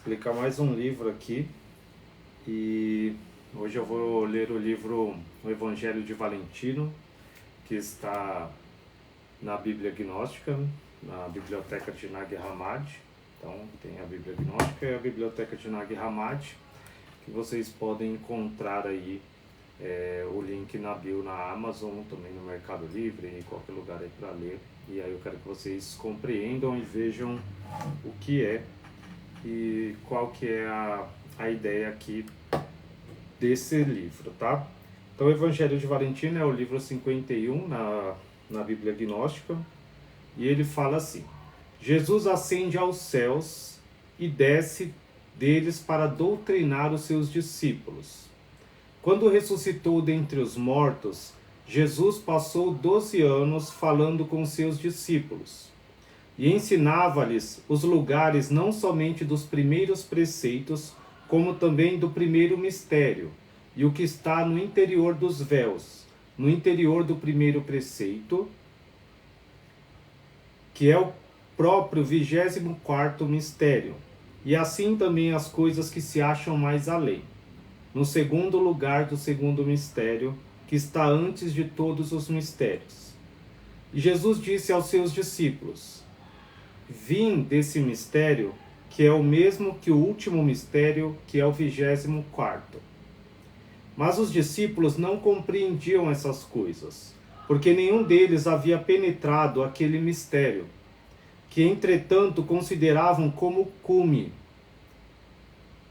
explicar mais um livro aqui. E hoje eu vou ler o livro O Evangelho de Valentino, que está na Bíblia Gnóstica, na Biblioteca de Nag Hammadi. Então tem a Bíblia Gnóstica e a Biblioteca de Nag Hammadi, que vocês podem encontrar aí o link na bio na Amazon, também no Mercado Livre, em qualquer lugar aí para ler. E aí eu quero que vocês compreendam e vejam o que é e qual que é a ideia aqui desse livro, tá? Então o Evangelho de Valentino é o livro 51 na Bíblia Gnóstica, e ele fala assim: Jesus ascende aos céus e desce deles para doutrinar os seus discípulos. Quando ressuscitou dentre os mortos, Jesus passou 12 anos falando com seus discípulos e ensinava-lhes os lugares não somente dos primeiros preceitos, como também do primeiro mistério, e o que está no interior dos véus, no interior do primeiro preceito, que é o próprio 24º mistério, e assim também as coisas que se acham mais além, no segundo lugar do segundo mistério, que está antes de todos os mistérios. E Jesus disse aos seus discípulos: vim desse mistério, que é o mesmo que o último mistério, que é o 24º. Mas os discípulos não compreendiam essas coisas, porque nenhum deles havia penetrado aquele mistério, que entretanto consideravam como o cume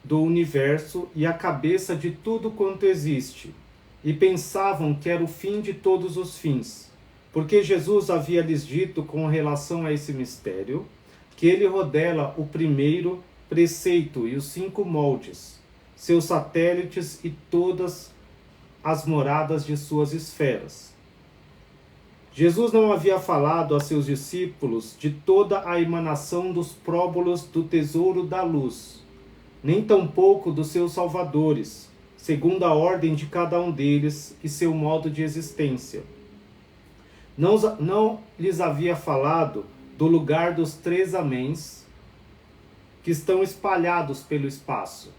do universo e a cabeça de tudo quanto existe, e pensavam que era o fim de todos os fins, porque Jesus havia lhes dito com relação a esse mistério, que ele rodela o primeiro preceito e os 5 moldes, seus satélites e todas as moradas de suas esferas. Jesus não havia falado a seus discípulos de toda a emanação dos próbulos do tesouro da luz, nem tampouco dos seus salvadores, segundo a ordem de cada um deles e seu modo de existência. Não lhes havia falado do lugar dos 3 améns que estão espalhados pelo espaço.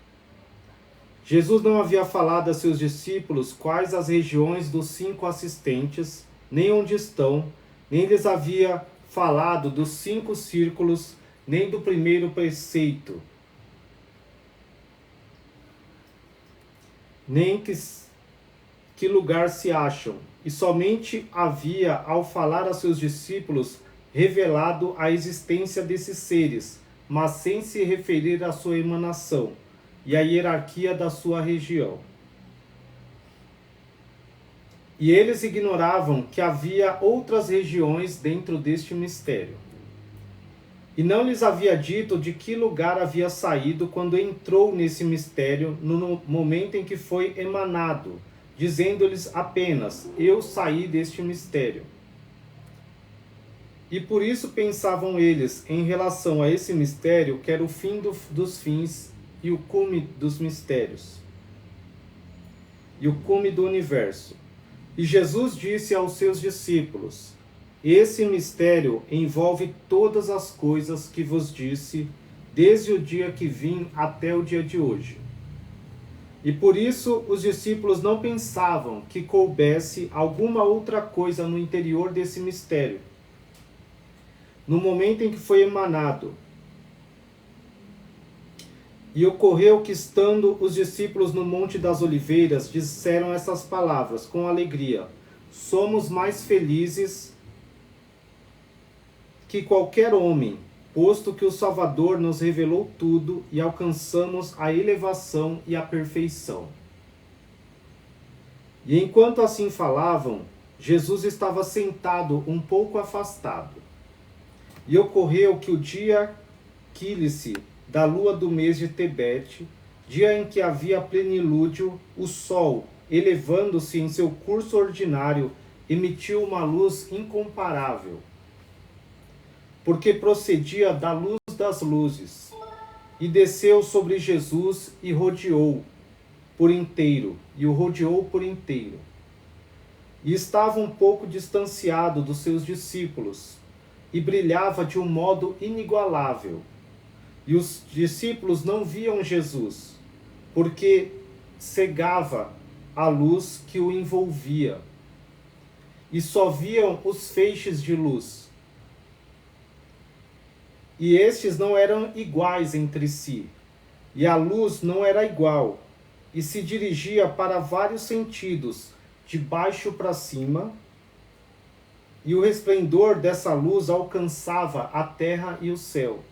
Jesus não havia falado a seus discípulos quais as regiões dos 5 assistentes, nem onde estão, nem lhes havia falado dos 5 círculos, nem do primeiro preceito, nem que lugar se acham, e somente havia, ao falar a seus discípulos, revelado a existência desses seres, mas sem se referir à sua emanação e à hierarquia da sua região. E eles ignoravam que havia outras regiões dentro deste mistério. E não lhes havia dito de que lugar havia saído quando entrou nesse mistério no momento em que foi emanado, dizendo-lhes apenas: eu saí deste mistério. E por isso pensavam eles em relação a esse mistério que era o fim dos fins e o cume dos mistérios, e o cume do universo. E Jesus disse aos seus discípulos: esse mistério envolve todas as coisas que vos disse, desde o dia que vim até o dia de hoje. E por isso os discípulos não pensavam que coubesse alguma outra coisa no interior desse mistério. No momento em que foi emanado. E ocorreu que, estando os discípulos no Monte das Oliveiras, disseram essas palavras com alegria: somos mais felizes que qualquer homem, posto que o Salvador nos revelou tudo e alcançamos a elevação e a perfeição. E enquanto assim falavam, Jesus estava sentado um pouco afastado. E ocorreu que o dia quílice da lua do mês de Tebete, dia em que havia plenilúdio, o sol, elevando-se em seu curso ordinário, emitiu uma luz incomparável, porque procedia da luz das luzes, e desceu sobre Jesus e rodeou por inteiro, e o rodeou por inteiro. E estava um pouco distanciado dos seus discípulos, e brilhava de um modo inigualável, E os discípulos não viam Jesus, porque cegava a luz que o envolvia. E só viam os feixes de luz. E estes não eram iguais entre si. E a luz não era igual, e se dirigia para vários sentidos, de baixo para cima, e o resplendor dessa luz alcançava a terra e o céu.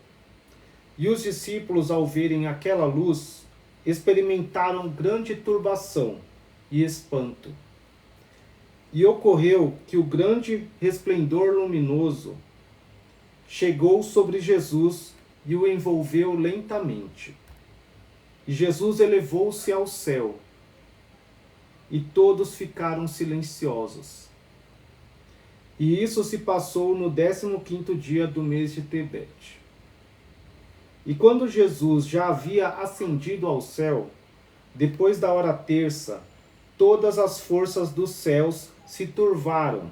E os discípulos, ao verem aquela luz, experimentaram grande turbação e espanto. E ocorreu que o grande resplendor luminoso chegou sobre Jesus e o envolveu lentamente. E Jesus elevou-se ao céu, e todos ficaram silenciosos. E isso se passou no 15º dia do mês de Tebete. E quando Jesus já havia ascendido ao céu, depois da hora terça, todas as forças dos céus se turvaram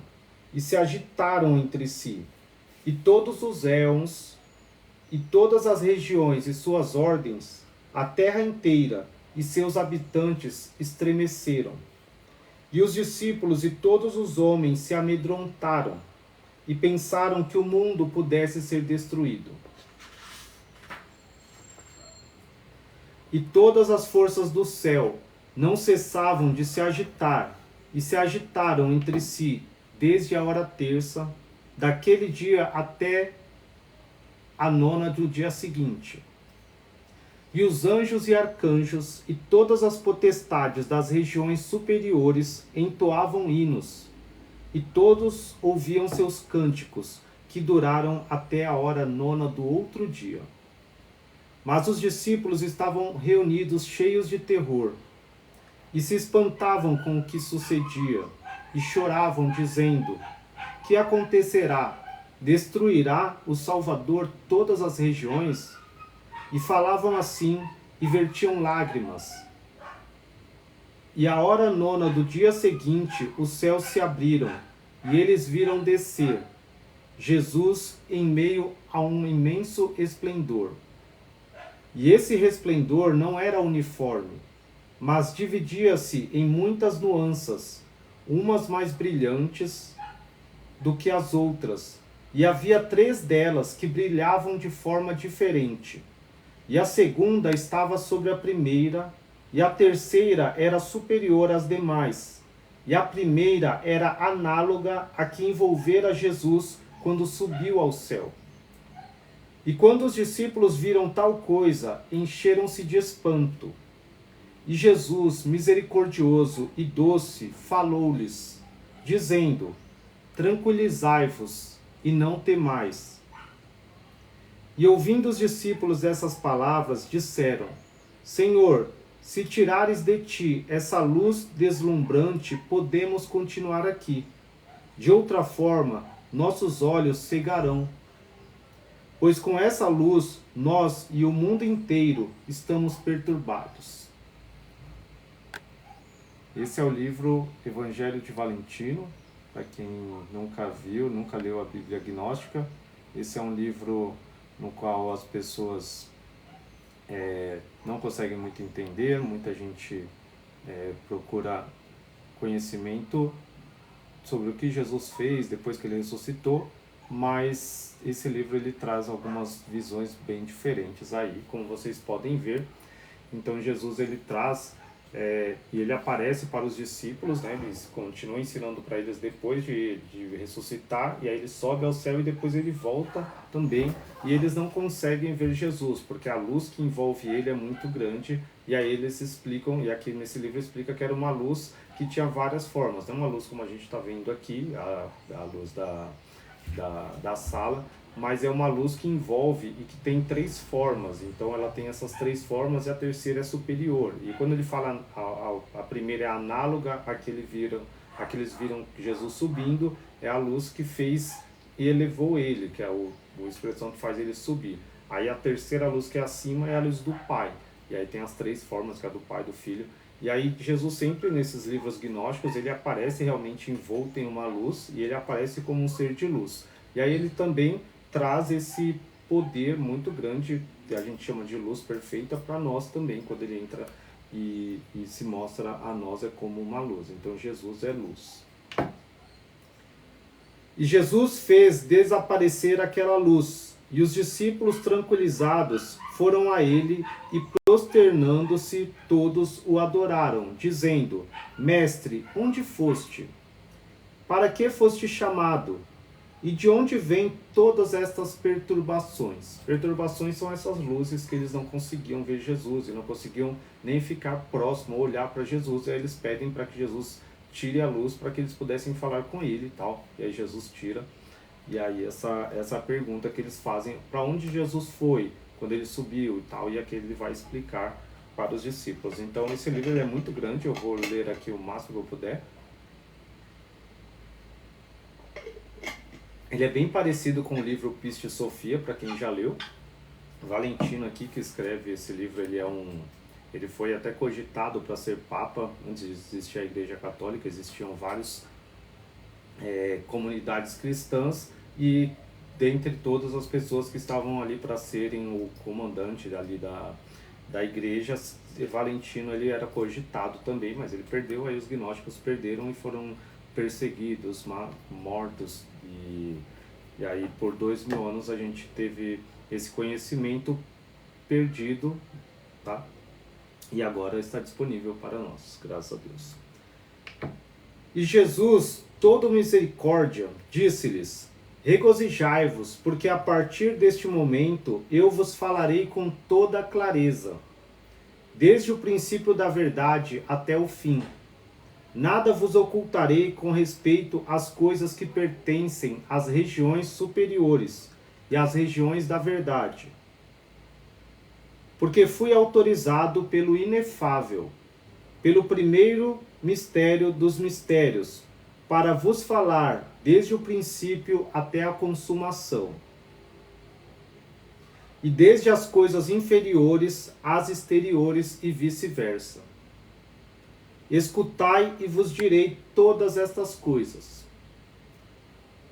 e se agitaram entre si, e todos os éons, e todas as regiões e suas ordens, a terra inteira e seus habitantes estremeceram. E os discípulos e todos os homens se amedrontaram e pensaram que o mundo pudesse ser destruído. E todas as forças do céu não cessavam de se agitar, e se agitaram entre si desde a hora terça, daquele dia até a nona do dia seguinte. E os anjos e arcanjos e todas as potestades das regiões superiores entoavam hinos, e todos ouviam seus cânticos, que duraram até a hora nona do outro dia. Mas os discípulos estavam reunidos cheios de terror, e se espantavam com o que sucedia, e choravam, dizendo: que acontecerá? Destruirá o Salvador todas as regiões? E falavam assim, e vertiam lágrimas. E à hora nona do dia seguinte, os céus se abriram, e eles viram descer Jesus em meio a um imenso esplendor. E esse resplendor não era uniforme, mas dividia-se em muitas nuances, umas mais brilhantes do que as outras, e havia 3 delas que brilhavam de forma diferente. E a segunda estava sobre a primeira, e a terceira era superior às demais, e a primeira era análoga à que envolvera Jesus quando subiu ao céu. E quando os discípulos viram tal coisa, encheram-se de espanto. E Jesus, misericordioso e doce, falou-lhes, dizendo: tranquilizai-vos e não temais. E ouvindo os discípulos essas palavras, disseram: Senhor, se tirares de ti essa luz deslumbrante, podemos continuar aqui. De outra forma, nossos olhos cegarão. Pois com essa luz, nós e o mundo inteiro estamos perturbados. Esse é o livro Evangelho de Valentino. Para quem nunca viu, nunca leu a Bíblia Gnóstica, esse é um livro no qual as pessoas não conseguem muito entender, muita gente procura conhecimento sobre o que Jesus fez depois que ele ressuscitou, mas esse livro ele traz algumas visões bem diferentes aí, como vocês podem ver. Então Jesus ele traz e ele aparece para os discípulos, né? Ele continua ensinando para eles depois de ressuscitar, e aí ele sobe ao céu e depois ele volta também, e eles não conseguem ver Jesus, porque a luz que envolve ele é muito grande, e aí eles explicam, e aqui nesse livro explica que era uma luz que tinha várias formas, não uma luz como a gente está vendo aqui, a luz da sala, mas é uma luz que envolve e que tem 3 formas. Então ela tem essas 3 formas e a terceira é superior. E quando ele fala a primeira é análoga à que eles viram Jesus subindo, é a luz que fez e elevou ele, que é a expressão que faz ele subir. Aí a terceira luz que é acima é a luz do Pai. E aí tem as 3 formas, que é a do Pai, do Filho. E aí Jesus sempre nesses livros gnósticos, ele aparece realmente envolto em uma luz, e ele aparece como um ser de luz. E aí ele também traz esse poder muito grande que a gente chama de luz perfeita, para nós também, quando ele entra e se mostra a nós é como uma luz. Então Jesus é luz. E Jesus fez desaparecer aquela luz, e os discípulos tranquilizados foram a ele e prosternando-se todos o adoraram, dizendo: Mestre, onde foste? Para que foste chamado? E de onde vêm todas estas perturbações? Perturbações são essas luzes que eles não conseguiam ver Jesus e não conseguiam nem ficar próximo, olhar para Jesus. E aí eles pedem para que Jesus tire a luz para que eles pudessem falar com ele e tal. E aí Jesus tira. E aí essa pergunta que eles fazem, para onde Jesus foi quando ele subiu e tal. E aqui ele vai explicar para os discípulos. Então esse livro ele é muito grande, eu vou ler aqui o máximo que eu puder. Ele é bem parecido com o livro Piste Sofia, para quem já leu. Valentino aqui que escreve esse livro, ele foi até cogitado para ser papa. Antes de existir a Igreja Católica, existiam várias comunidades cristãs, e dentre todas as pessoas que estavam ali para serem o comandante ali da igreja, Valentino ele era cogitado também, mas ele perdeu. Aí os gnósticos perderam e foram perseguidos, mortos, e aí por 2000 anos a gente teve esse conhecimento perdido, tá? E agora está disponível para nós, graças a Deus. E Jesus, todo misericórdia, disse-lhes: regozijai-vos, porque a partir deste momento eu vos falarei com toda clareza, desde o princípio da verdade até o fim. Nada vos ocultarei com respeito às coisas que pertencem às regiões superiores e às regiões da verdade. Porque fui autorizado pelo inefável, pelo primeiro mistério dos mistérios, para vos falar desde o princípio até a consumação. E desde as coisas inferiores às exteriores e vice-versa. Escutai e vos direi todas estas coisas.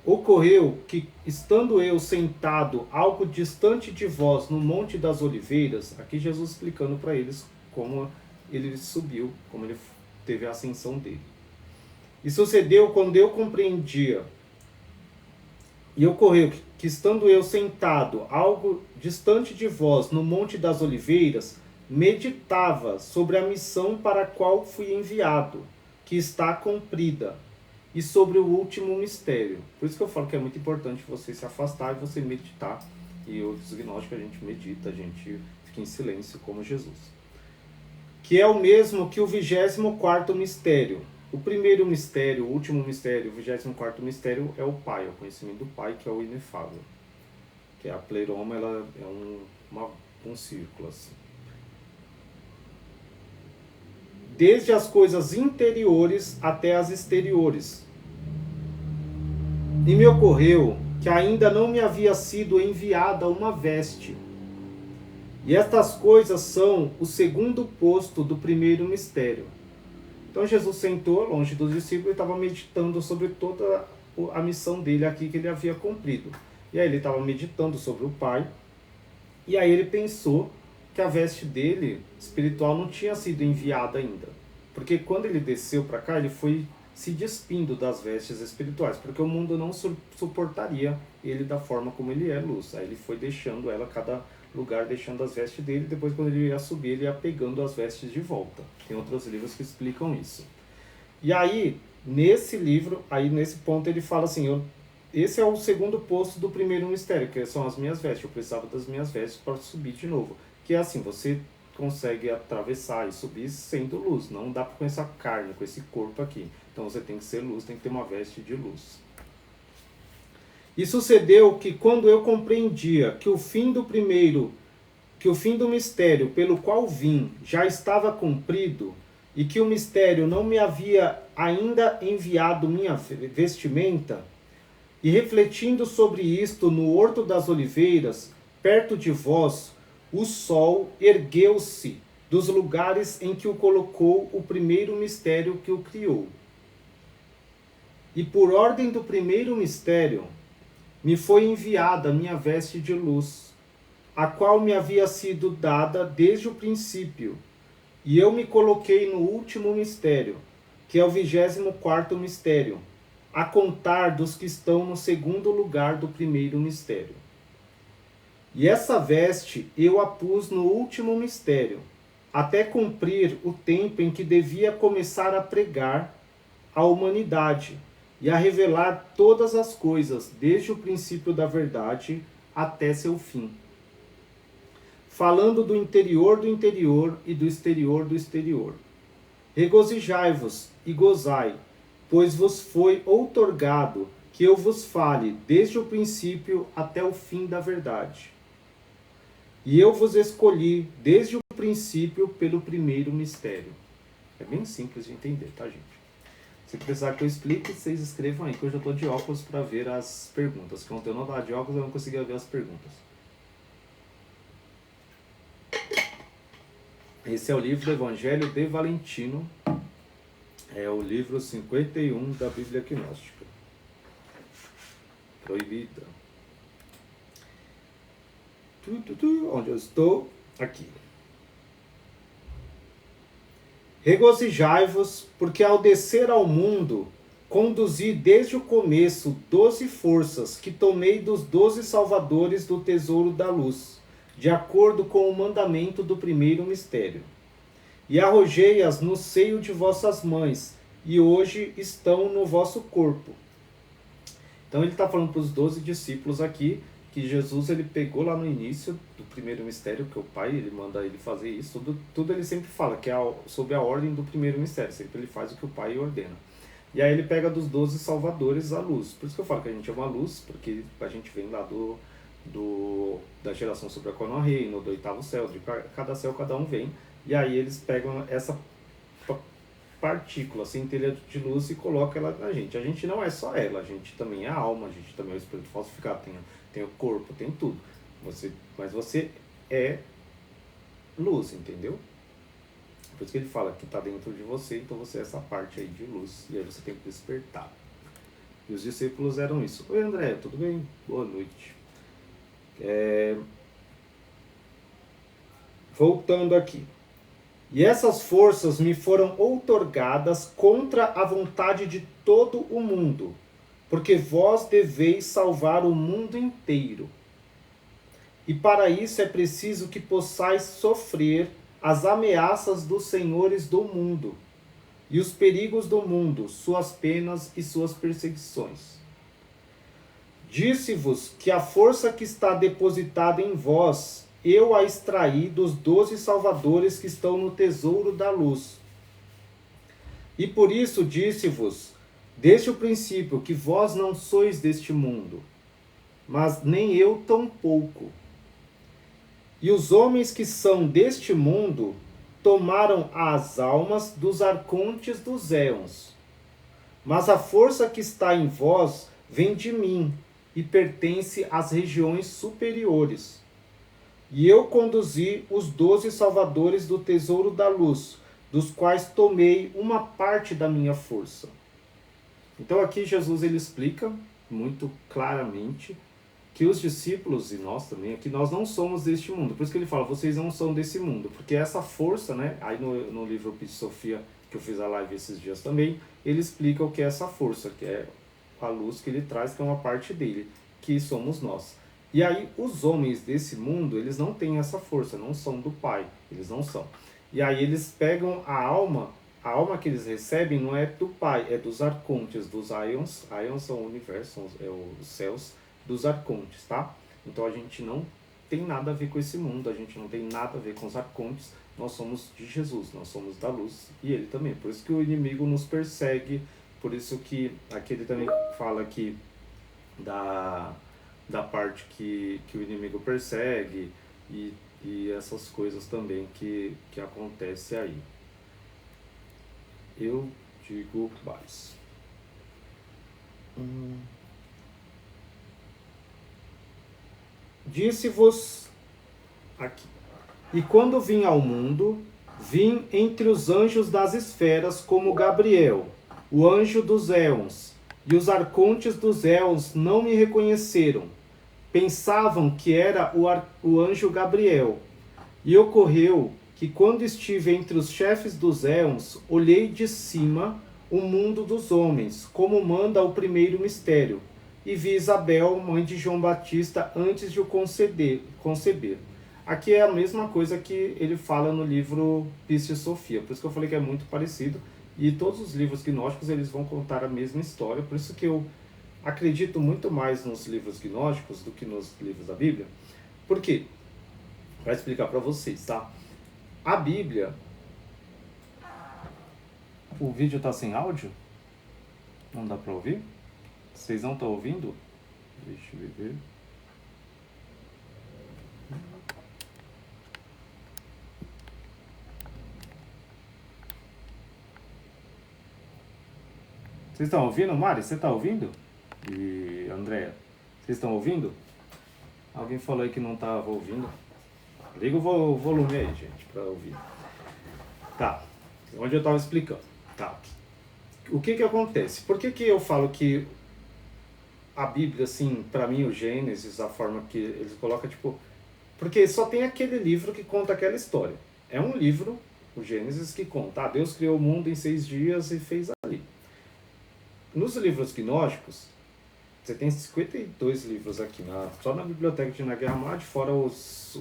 Ocorreu que, estando eu sentado algo distante de vós no Monte das Oliveiras, aqui Jesus explicando para eles como ele subiu, como ele teve a ascensão dele. E sucedeu quando eu compreendia. E ocorreu que, estando eu sentado algo distante de vós no Monte das Oliveiras, meditava sobre a missão para a qual fui enviado, que está cumprida, e sobre o último mistério. Por isso que eu falo que é muito importante você se afastar e você meditar. E outros gnósticos a gente medita, a gente fica em silêncio como Jesus. Que é o mesmo que o 24º mistério. O primeiro mistério, o último mistério, o 24º mistério é o Pai, é o conhecimento do Pai, que é o inefável. Que é a pleroma, ela é um círculo assim. Desde as coisas interiores até as exteriores. E me ocorreu que ainda não me havia sido enviada uma veste. E estas coisas são o segundo posto do primeiro mistério. Então Jesus sentou longe dos discípulos e estava meditando sobre toda a missão dele aqui que ele havia cumprido. E aí ele estava meditando sobre o Pai. E aí ele pensou que a veste dele, espiritual, não tinha sido enviada ainda. Porque quando ele desceu para cá, ele foi se despindo das vestes espirituais, porque o mundo não suportaria ele da forma como ele é, luz. Aí ele foi deixando ela, cada lugar deixando as vestes dele, depois quando ele ia subir, ele ia pegando as vestes de volta. Tem outros livros que explicam isso. E aí, nesse livro, aí nesse ponto ele fala assim, esse é o segundo posto do primeiro mistério, que são as minhas vestes, eu precisava das minhas vestes para subir de novo. Que é assim, você consegue atravessar e subir sendo luz, não dá com essa carne, com esse corpo aqui. Então você tem que ser luz, tem que ter uma veste de luz. E sucedeu que quando eu compreendia que o fim do mistério pelo qual vim já estava cumprido, e que o mistério não me havia ainda enviado minha vestimenta, e refletindo sobre isto no Horto das Oliveiras, perto de vós, o sol ergueu-se dos lugares em que o colocou o primeiro mistério que o criou. E por ordem do primeiro mistério, me foi enviada minha veste de luz, a qual me havia sido dada desde o princípio, e eu me coloquei no último mistério, que é o 24º mistério, a contar dos que estão no segundo lugar do primeiro mistério. E essa veste eu a pus no último mistério, até cumprir o tempo em que devia começar a pregar à humanidade e a revelar todas as coisas, desde o princípio da verdade até seu fim. Falando do interior e do exterior do exterior. Regozijai-vos e gozai, pois vos foi outorgado que eu vos fale desde o princípio até o fim da verdade. E eu vos escolhi desde o princípio pelo primeiro mistério. É bem simples de entender, tá, gente? Se precisar que eu explique, vocês escrevam aí, que hoje eu estou de óculos para ver as perguntas. Quando eu não estava de óculos, eu não conseguia ver as perguntas. Esse é o livro do Evangelho de Valentino. É o livro 51 da Bíblia Gnóstica. Proibida. Onde eu estou? Aqui. Regozijai-vos, porque ao descer ao mundo, conduzi desde o começo 12 forças que tomei dos 12 salvadores do tesouro da luz, de acordo com o mandamento do primeiro mistério. E arrojei-as no seio de vossas mães, e hoje estão no vosso corpo. Então ele está falando para os 12 discípulos aqui, que Jesus ele pegou lá no início do primeiro mistério, que o Pai ele manda ele fazer isso, tudo ele sempre fala, que é sob a ordem do primeiro mistério, sempre ele faz o que o Pai ordena. E aí ele pega dos 12 salvadores a luz. Por isso que eu falo que a gente é uma luz, porque a gente vem lá da geração sobre a qual não há reino, do oitavo céu, de cada céu cada um vem, e aí eles pegam essa partícula, centelha de luz e colocam ela na gente. A gente não é só ela, a gente também é a alma, a gente também é o espírito falsificado, tem o corpo, tem tudo. Mas você é luz, entendeu? Por isso que ele fala que está dentro de você, então você é essa parte aí de luz, e aí você tem que despertar. E os discípulos eram isso. Oi André, tudo bem? Boa noite. Voltando aqui. E essas forças me foram outorgadas contra a vontade de todo o mundo, porque vós deveis salvar o mundo inteiro. E para isso é preciso que possais sofrer as ameaças dos senhores do mundo, e os perigos do mundo, suas penas e suas perseguições. Disse-vos que a força que está depositada em vós, eu a extraí dos 12 salvadores que estão no tesouro da luz. E por isso disse-vos, desde o princípio, que vós não sois deste mundo, mas nem eu tampouco. E os homens que são deste mundo tomaram as almas dos arcontes dos éons. Mas a força que está em vós vem de mim e pertence às regiões superiores. E eu conduzi os 12 salvadores do tesouro da luz, dos quais tomei uma parte da minha força. Então aqui Jesus ele explica muito claramente que os discípulos, e nós também, aqui nós não somos deste mundo. Por isso que ele fala, vocês não são desse mundo. Porque essa força, né, aí no livro Pit Sofia, que eu fiz a live esses dias também, ele explica o que é essa força, que é a luz que ele traz, que é uma parte dele, que somos nós. E aí os homens desse mundo, eles não têm essa força, não são do Pai, eles não são. E aí eles pegam a alma que eles recebem não é do Pai, é dos arcontes, dos Ions. Ions são o universo, são os céus dos arcontes, tá? Então a gente não tem nada a ver com esse mundo, a gente não tem nada a ver com os arcontes, nós somos de Jesus, nós somos da luz, e ele também. Por isso que o inimigo nos persegue, por isso que aqui ele também fala que da parte que o inimigo persegue e essas coisas também que acontece aí. Eu digo mais. Disse-vos aqui. E quando vim ao mundo, vim entre os anjos das esferas como Gabriel, o anjo dos éons, e os arcontes dos éons não me reconheceram, pensavam que era o anjo Gabriel. E ocorreu que, quando estive entre os chefes dos éons, olhei de cima o mundo dos homens, como manda o primeiro mistério, e vi Isabel, mãe de João Batista, antes de o conceber. Aqui é a mesma coisa que ele fala no livro Piscis Sophia, por isso que eu falei que é muito parecido, e todos os livros gnósticos eles vão contar a mesma história, por isso que eu acredito muito mais nos livros gnósticos do que nos livros da Bíblia. Por quê? Para explicar para vocês, tá? A Bíblia... O vídeo tá sem áudio? Não dá para ouvir? Vocês não estão ouvindo? Deixa eu ver. Vocês estão ouvindo, Mari? Você está ouvindo? E Andréia, vocês estão ouvindo? Alguém falou aí que não estava ouvindo. Liga o volume aí, gente, para ouvir. Tá, onde eu estava explicando. Tá. O que acontece? Por que eu falo que a Bíblia, assim, para mim, o Gênesis, a forma que eles colocam, tipo... Porque só tem aquele livro que conta aquela história. É um livro, o Gênesis, que conta. Deus criou o mundo em 6 dias e fez ali. Nos livros gnósticos, você tem 52 livros aqui, só na biblioteca de Nag Hammadi, fora os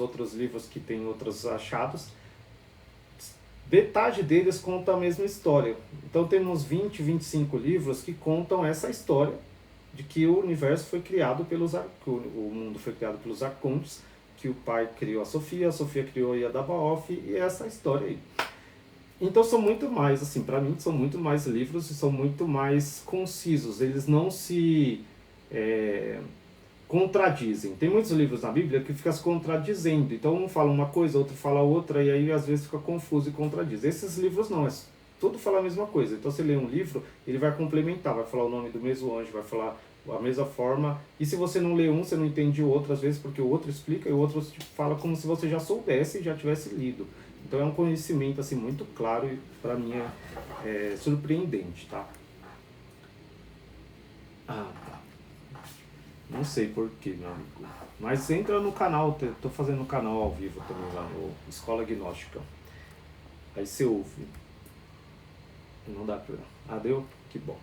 outros livros que tem outros achados. Metade deles conta a mesma história. Então temos 20, 25 livros que contam essa história de que o universo foi criado o mundo foi criado pelos arcontes, que o pai criou a Sofia criou a Yadabaoth, e essa história aí. Então são muito mais, assim, para mim são muito mais livros e são muito mais concisos, eles não se contradizem. Tem muitos livros na Bíblia que ficam se contradizendo, então um fala uma coisa, outro fala outra, e aí às vezes fica confuso e contradiz. Esses livros não, tudo fala a mesma coisa. Então você lê um livro, ele vai complementar, vai falar o nome do mesmo anjo, vai falar a mesma forma, e se você não lê um, você não entende o outro, às vezes porque o outro explica e o outro fala como se você já soubesse e já tivesse lido. Então é um conhecimento assim muito claro e para mim é surpreendente, tá? Tá. Não sei porquê, meu amigo. Mas entra no canal, tô fazendo um canal ao vivo também lá no Escola Gnóstica. Aí você ouve. Não dá pra... deu? Que bom.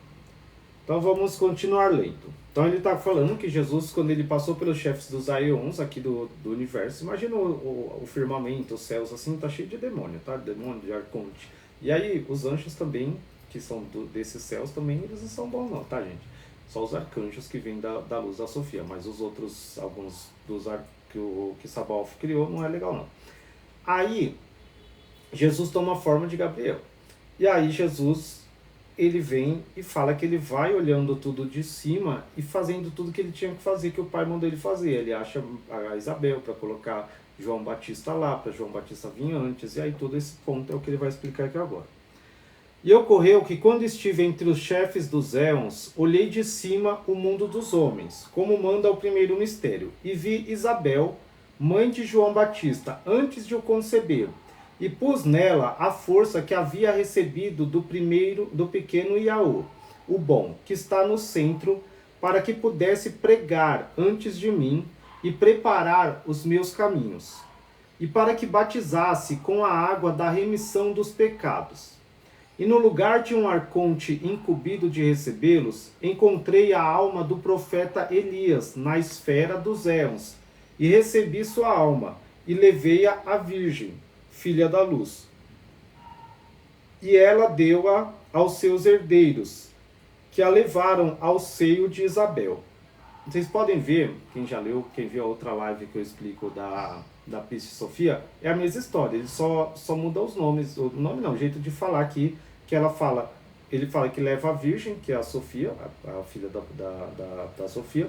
Então vamos continuar lendo. Então ele está falando que Jesus, quando ele passou pelos chefes dos Aeons aqui do universo, imagina o firmamento, os céus assim, tá cheio de demônio, tá? Demônio, de arconte. E aí os anjos também, que são desses céus também, eles não são bons não, tá, gente? Só os arcanjos que vêm da luz da Sofia, mas os outros, alguns que Sabaoth criou, não é legal não. Aí Jesus toma a forma de Gabriel. E aí Jesus... ele vem e fala que ele vai olhando tudo de cima e fazendo tudo que ele tinha que fazer, que o pai mandou ele fazer. Ele acha a Isabel para colocar João Batista lá, para João Batista vir antes, e aí todo esse ponto é o que ele vai explicar aqui agora. E ocorreu que, quando estive entre os chefes dos éons, olhei de cima o mundo dos homens, como manda o primeiro mistério, e vi Isabel, mãe de João Batista, antes de o conceber, e pus nela a força que havia recebido do pequeno Iaú, o bom, que está no centro, para que pudesse pregar antes de mim e preparar os meus caminhos, e para que batizasse com a água da remissão dos pecados. E no lugar de um arconte incumbido de recebê-los, encontrei a alma do profeta Elias na esfera dos éons, e recebi sua alma, e levei-a à Virgem, filha da luz. E ela deu-a aos seus herdeiros, que a levaram ao seio de Isabel. Vocês podem ver, quem já leu, quem viu a outra live que eu explico da Piscis Sophia, é a mesma história, ele só muda os nomes, o nome não, o jeito de falar aqui, que ela fala, ele fala que leva a Virgem, que é a Sofia, a filha da Sofia,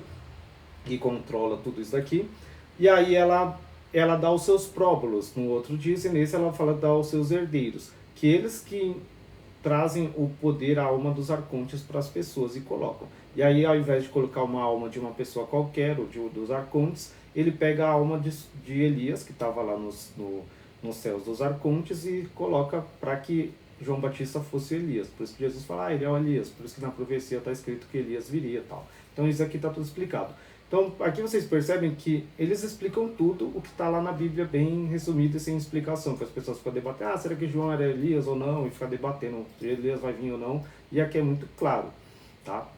que controla tudo isso daqui, e aí ela dá os seus próbulos, no outro diz, e nesse ela fala dá aos seus herdeiros, que eles que trazem o poder, a alma dos arcontes para as pessoas e colocam. E aí, ao invés de colocar uma alma de uma pessoa qualquer, ou dos arcontes, ele pega a alma de Elias, que estava lá nos céus dos arcontes, e coloca para que João Batista fosse Elias. Por isso que Jesus fala, ele é o Elias, por isso que na profecia está escrito que Elias viria e tal. Então isso aqui está tudo explicado. Então, aqui vocês percebem que eles explicam tudo o que está lá na Bíblia, bem resumido e sem explicação, que as pessoas ficam debatendo, será que João era Elias ou não, e ficar debatendo se Elias vai vir ou não, e aqui é muito claro, tá?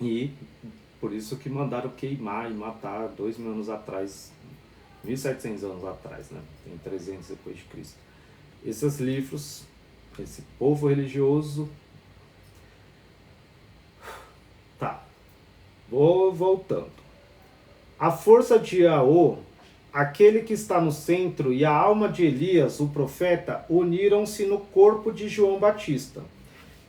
E por isso que mandaram queimar e matar 2.000 anos atrás, 1.700 anos atrás, né? Tem 300 depois de Cristo. Esses livros, esse povo religioso... Tá, vou voltando. A força de Yaô, aquele que está no centro, e a alma de Elias, o profeta, uniram-se no corpo de João Batista.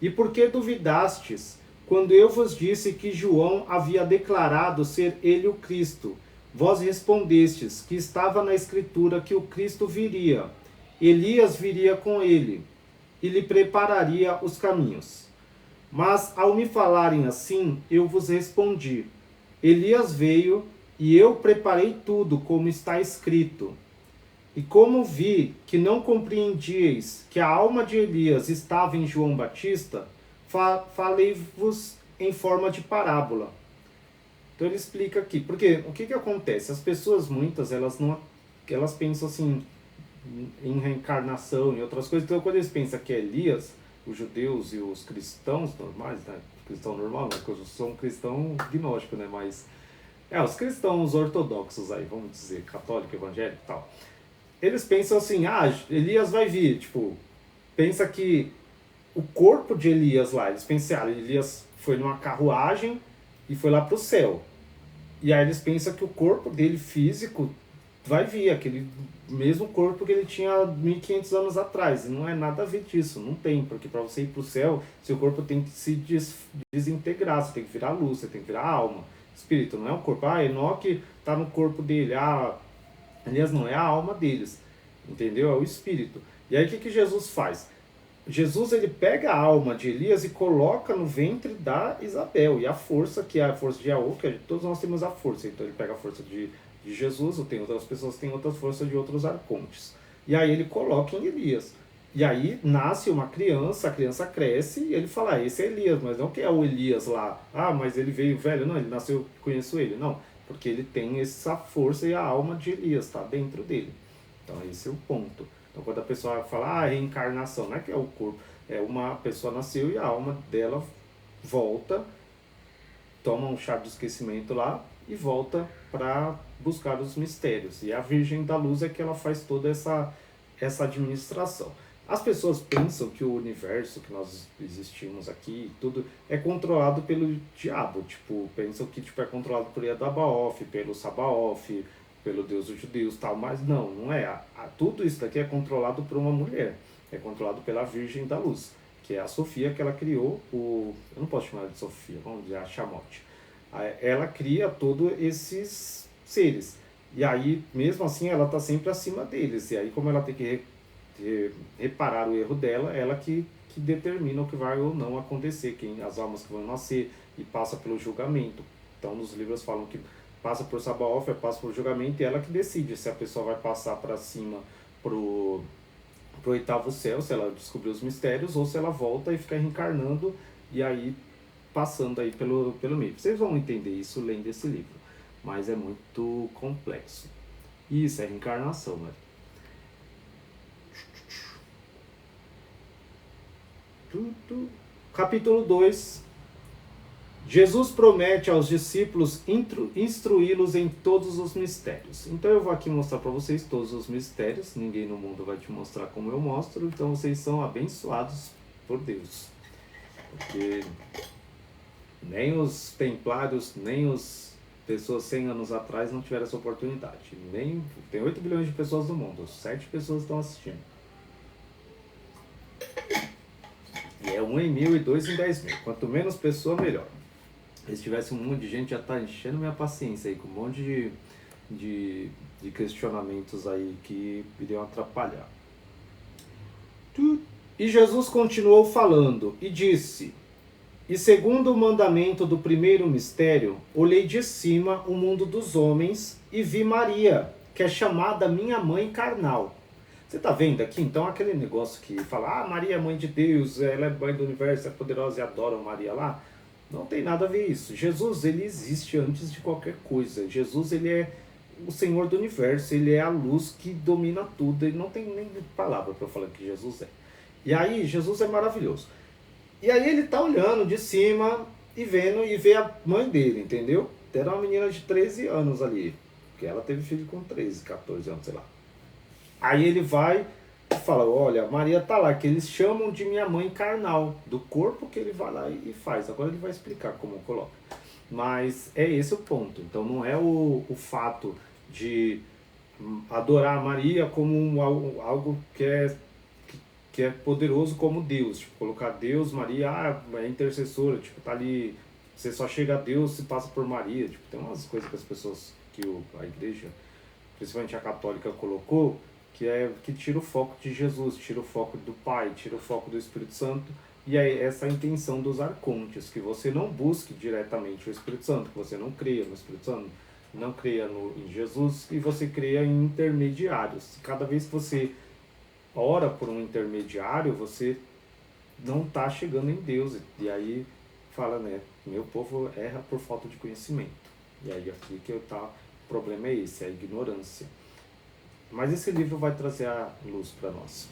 E por que duvidastes, quando eu vos disse que João havia declarado ser ele o Cristo? Vós respondestes que estava na Escritura que o Cristo viria. Elias viria com ele, e lhe prepararia os caminhos. Mas ao me falarem assim, eu vos respondi: Elias veio, e eu preparei tudo como está escrito. E como vi que não compreendieis que a alma de Elias estava em João Batista, falei-vos em forma de parábola. Então ele explica aqui, porque o que acontece? As pessoas, muitas, elas pensam assim, em reencarnação e outras coisas. Então quando eles pensam que é Elias, os judeus e os cristãos normais, né? Cristão normal, né? Porque eu sou um cristão gnóstico, né? Mas os cristãos ortodoxos aí, vamos dizer, católico, evangélico e tal. Eles pensam assim, Elias vai vir, tipo, pensa que o corpo de Elias lá, eles pensaram, Elias foi numa carruagem e foi lá pro céu. E aí eles pensam que o corpo dele físico vai vir, aquele mesmo corpo que ele tinha 1.500 anos atrás. E não é nada a ver disso, não tem, porque para você ir pro céu, seu corpo tem que se desintegrar, você tem que virar luz, você tem que virar alma. Espírito, não é o corpo. Enoque tá no corpo dele, Elias não, é a alma deles, entendeu? É o espírito. E aí o que Jesus faz? Jesus, ele pega a alma de Elias e coloca no ventre da Isabel, e a força, que é a força de Yaô, que todos nós temos a força, então ele pega a força de Jesus, ou tem outras pessoas que têm outras forças de outros arcontes, e aí ele coloca em Elias, e aí nasce uma criança, a criança cresce, e ele fala, esse é Elias, mas não que é o Elias lá, mas ele veio velho, não, ele nasceu, conheço ele, não, porque ele tem essa força e a alma de Elias está dentro dele. Então esse é o ponto. Então quando a pessoa fala, reencarnação, não é que é o corpo, é uma pessoa nasceu e a alma dela volta, toma um chá de esquecimento lá e volta para buscar os mistérios. E a Virgem da Luz é que ela faz toda essa administração. As pessoas pensam que o universo, que nós existimos aqui, tudo é controlado pelo diabo. Pensam que é controlado por Yadabaoth, pelo Sabaoth, pelo Deus dos judeus, tal. Mas não é. Tudo isso daqui é controlado por uma mulher. É controlado pela Virgem da Luz, que é a Sofia, que ela criou eu não posso chamar de Sofia, vamos dizer a Chamote. Ela cria todos esses seres. E aí, mesmo assim, ela está sempre acima deles. E aí, como ela tem que reparar o erro dela, ela que determina o que vai ou não acontecer, as almas que vão nascer, e passa pelo julgamento. Então nos livros falam que passa por Sabaoth, passa por julgamento, e ela que decide se a pessoa vai passar para cima pro oitavo céu, se ela descobrir os mistérios, ou se ela volta e fica reencarnando, e aí passando aí pelo meio. Vocês vão entender isso lendo esse livro, mas é muito complexo. Isso é reencarnação, né? Capítulo 2. Jesus promete aos discípulos instruí-los em todos os mistérios. Então eu vou aqui mostrar para vocês todos os mistérios. Ninguém no mundo vai te mostrar como eu mostro. Então vocês são abençoados por Deus. Porque nem os templários, nem as pessoas 100 anos atrás não tiveram essa oportunidade. Tem 8 bilhões de pessoas no mundo. 7 pessoas estão assistindo. E é 1 em 1.000 e 2 em 10.000. Quanto menos pessoa, melhor. Se tivesse um monte de gente, já tá enchendo minha paciência aí, com um monte de questionamentos aí que iriam atrapalhar. E Jesus continuou falando e disse: E segundo o mandamento do primeiro mistério, olhei de cima o mundo dos homens e vi Maria, que é chamada minha mãe carnal. Você tá vendo aqui, então, aquele negócio que fala, Maria é mãe de Deus, ela é mãe do universo, é poderosa e adoram Maria lá. Não tem nada a ver isso. Jesus, ele existe antes de qualquer coisa. Jesus, ele é o Senhor do universo, ele é a luz que domina tudo. Ele não tem nem palavra para falar que Jesus é. E aí, Jesus é maravilhoso. E aí ele tá olhando de cima e vendo, e vê a mãe dele, entendeu? Era uma menina de 13 anos ali, porque ela teve filho com 13, 14 anos, sei lá. Aí ele vai e fala, olha, Maria tá lá, que eles chamam de minha mãe carnal, do corpo que ele vai lá e faz. Agora ele vai explicar como coloca. Mas é esse o ponto. Então não é o fato de adorar a Maria como algo que é poderoso como Deus. Tipo, colocar Deus, Maria, é intercessora, tipo, tá ali, você só chega a Deus se passa por Maria. Tipo, tem umas coisas que as pessoas, que a igreja, principalmente a católica, colocou, que tira o foco de Jesus, tira o foco do Pai, tira o foco do Espírito Santo, e aí essa é a intenção dos arcontes, que você não busque diretamente o Espírito Santo, que você não creia no Espírito Santo, não creia em Jesus, e você creia em intermediários. Cada vez que você ora por um intermediário, você não está chegando em Deus, e aí fala, né, meu povo erra por falta de conhecimento, e aí aqui que o problema é esse, é a ignorância. Mas esse livro vai trazer a luz para nós.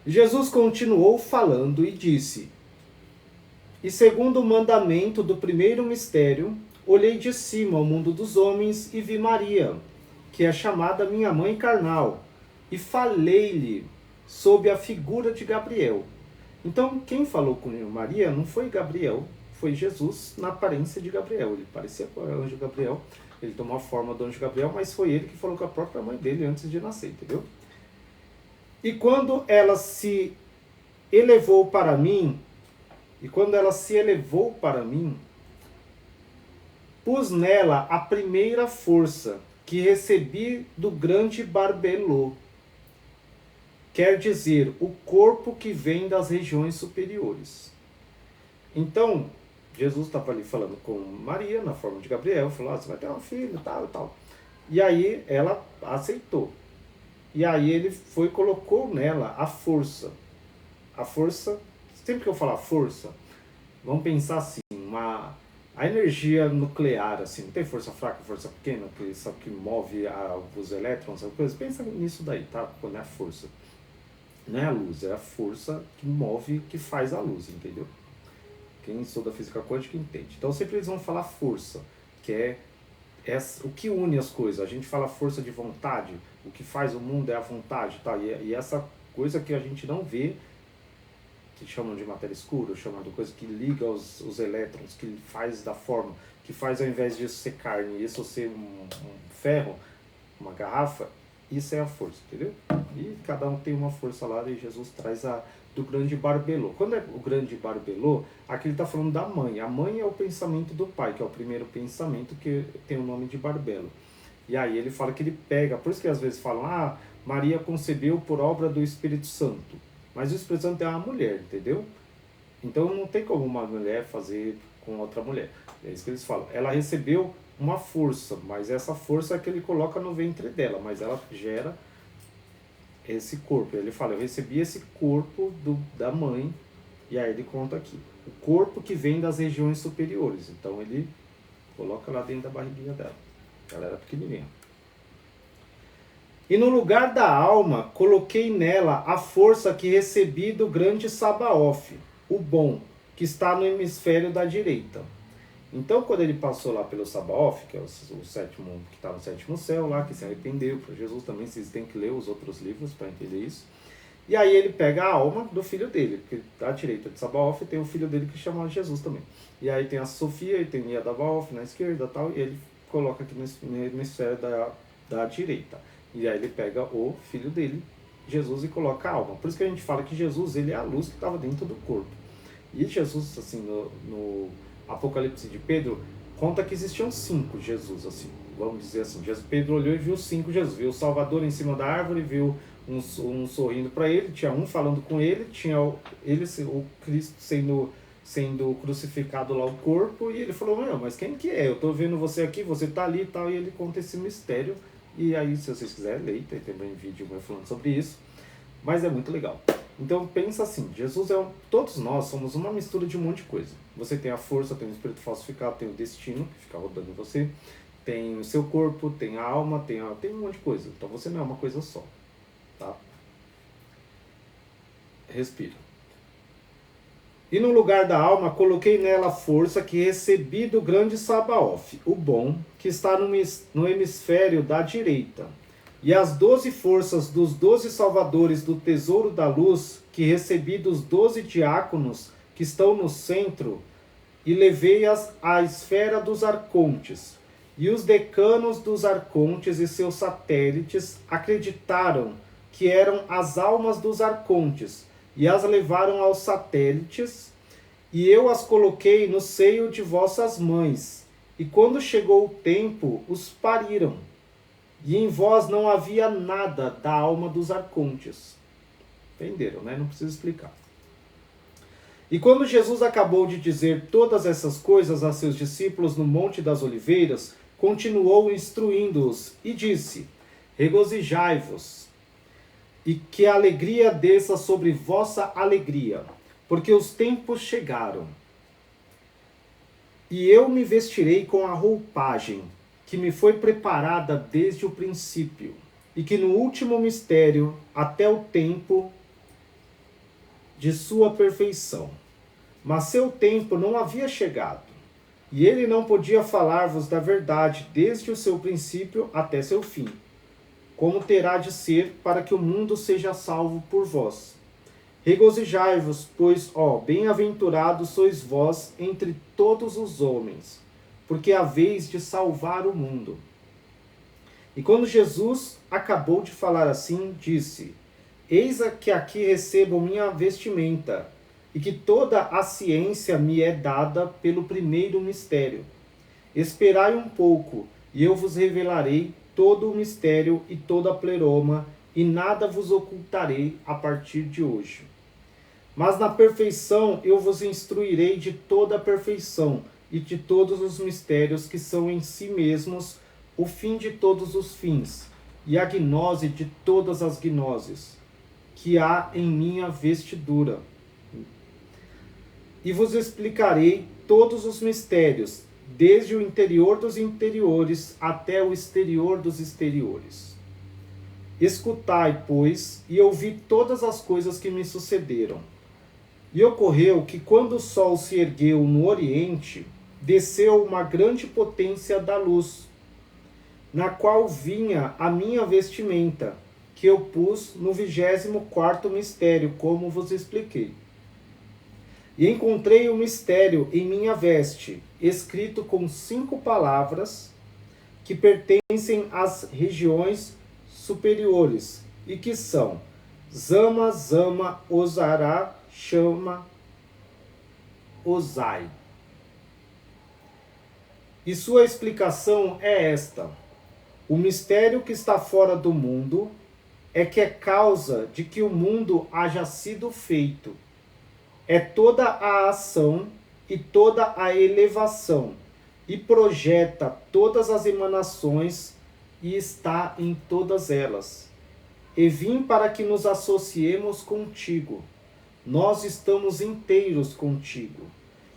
Jesus continuou falando e disse, e segundo o mandamento do primeiro mistério, olhei de cima ao mundo dos homens e vi Maria, que é chamada minha mãe carnal, e falei-lhe sob a figura de Gabriel. Então, quem falou com Maria não foi Gabriel, foi Jesus na aparência de Gabriel. Ele parecia com o anjo Gabriel, ele tomou a forma do anjo Gabriel, mas foi ele que falou com a própria mãe dele antes de nascer, entendeu? E quando ela se elevou para mim, pus nela a primeira força que recebi do grande Barbelô, quer dizer, o corpo que vem das regiões superiores. Então, Jesus estava ali falando com Maria, na forma de Gabriel, falou, você vai ter uma filha, tal e tal. E aí ela aceitou. E aí ele foi e colocou nela a força. A força, sempre que eu falar força, vamos pensar assim, a energia nuclear, assim, não tem força fraca, força pequena, que move os elétrons, coisas. Pensa nisso daí, tá? Quando é a força. Não é a luz, é a força que move, que faz a luz, entendeu? Quem estuda física quântica entende. Então sempre eles vão falar força, que é o que une as coisas. A gente fala força de vontade, o que faz o mundo é a vontade, tá? E essa coisa que a gente não vê, que chamam de matéria escura, chamam de coisa que liga os elétrons, que faz da forma, que faz ao invés disso ser carne, isso ser um ferro, uma garrafa, isso é a força, entendeu? E cada um tem uma força lá, e Jesus traz do grande Barbelô. Quando é o grande Barbelô, aqui ele está falando da mãe. A mãe é o pensamento do pai, que é o primeiro pensamento que tem o nome de Barbelo. E aí ele fala que ele pega, por isso que às vezes falam, Maria concebeu por obra do Espírito Santo. Mas o Espírito Santo é uma mulher, entendeu? Então não tem como uma mulher fazer com outra mulher. É isso que eles falam. Ela recebeu uma força, mas essa força é que ele coloca no ventre dela, mas ela gera esse corpo. Ele fala, eu recebi esse corpo da mãe, e aí ele conta aqui, o corpo que vem das regiões superiores. Então ele coloca lá dentro da barriguinha dela. Ela era pequenininha. E no lugar da alma, coloquei nela a força que recebi do grande Sabaoth, o bom, que está no hemisfério da direita. Então, quando ele passou lá pelo Sabaoth, que é o sétimo, que está no sétimo céu lá, que se arrependeu, para Jesus também, vocês têm que ler os outros livros para entender isso. E aí ele pega a alma do filho dele, porque à direita de Sabaoth tem o filho dele que chama Jesus também. E aí tem a Sofia, e tem Yadabaoth na esquerda e tal, e ele coloca aqui no hemisfério da direita. E aí ele pega o filho dele, Jesus, e coloca a alma. Por isso que a gente fala que Jesus, ele é a luz que estava dentro do corpo. E Jesus, assim, no Apocalipse de Pedro, conta que existiam 5 Jesus, assim, vamos dizer assim. Pedro olhou e viu 5 Jesus. Viu o Salvador em cima da árvore, viu um sorrindo para ele, tinha um falando com ele, tinha o Cristo sendo crucificado lá o corpo, e ele falou, mas quem que é? Eu tô vendo você aqui, você tá ali e tal, e ele conta esse mistério. E aí, se vocês quiserem ler, tem também vídeo falando sobre isso. Mas é muito legal. Então pensa assim, Jesus todos nós somos uma mistura de um monte de coisa. Você tem a força, tem o espírito falsificado, tem o destino, que fica rodando em você, tem o seu corpo, tem a alma, tem um monte de coisa. Então você não é uma coisa só, tá? Respira. E no lugar da alma, coloquei nela a força que recebi do grande Sabaoth, o bom, que está no hemisfério da direita. E as 12 forças dos 12 salvadores do tesouro da luz, que recebi dos 12 diáconos que estão no centro, e levei-as à esfera dos arcontes. E os decanos dos arcontes e seus satélites acreditaram que eram as almas dos arcontes, e as levaram aos satélites, e eu as coloquei no seio de vossas mães. E quando chegou o tempo, os pariram. E em vós não havia nada da alma dos arcontes. Entenderam, né? Não precisa explicar. E quando Jesus acabou de dizer todas essas coisas a seus discípulos no Monte das Oliveiras, continuou instruindo-os e disse: regozijai-vos, e que a alegria desça sobre vossa alegria, porque os tempos chegaram. E eu me vestirei com a roupagem que me foi preparada desde o princípio, e que no último mistério, até o tempo de sua perfeição. Mas seu tempo não havia chegado, e ele não podia falar-vos da verdade desde o seu princípio até seu fim, como terá de ser para que o mundo seja salvo por vós. Regozijai-vos, pois, bem-aventurados sois vós entre todos os homens, porque haveis de salvar o mundo. E quando Jesus acabou de falar assim, disse: eis que aqui recebo minha vestimenta, e que toda a ciência me é dada pelo primeiro mistério. Esperai um pouco, e eu vos revelarei todo o mistério e toda a pleroma, e nada vos ocultarei a partir de hoje. Mas na perfeição eu vos instruirei de toda a perfeição e de todos os mistérios que são em si mesmos o fim de todos os fins, e a gnose de todas as gnoses, que há em minha vestidura. E vos explicarei todos os mistérios, desde o interior dos interiores até o exterior dos exteriores. Escutai, pois, e ouvi todas as coisas que me sucederam. E ocorreu que, quando o sol se ergueu no oriente, desceu uma grande potência da luz, na qual vinha a minha vestimenta, que eu pus no 24º mistério, como vos expliquei. E encontrei o mistério em minha veste, escrito com 5 palavras, que pertencem às regiões superiores, e que são Zama, Zama, Ozará, Chama, Ozai. E sua explicação é esta: o mistério que está fora do mundo é que é causa de que o mundo haja sido feito. É toda a ação e toda a elevação, e projeta todas as emanações e está em todas elas. E vim para que nos associemos contigo. Nós estamos inteiros contigo,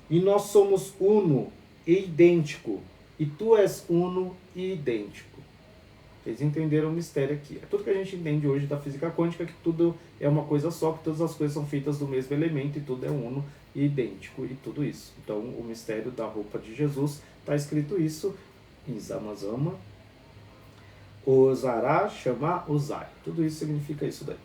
e nós somos uno e idêntico, e tu és uno e idêntico. Eles entenderam o mistério aqui. É tudo que a gente entende hoje da física quântica, que tudo é uma coisa só, que todas as coisas são feitas do mesmo elemento, e tudo é uno e idêntico, e tudo isso. Então, o mistério da roupa de Jesus, está escrito isso em Zamazama, Ozará, Chama, Ozai. Tudo isso significa isso daí.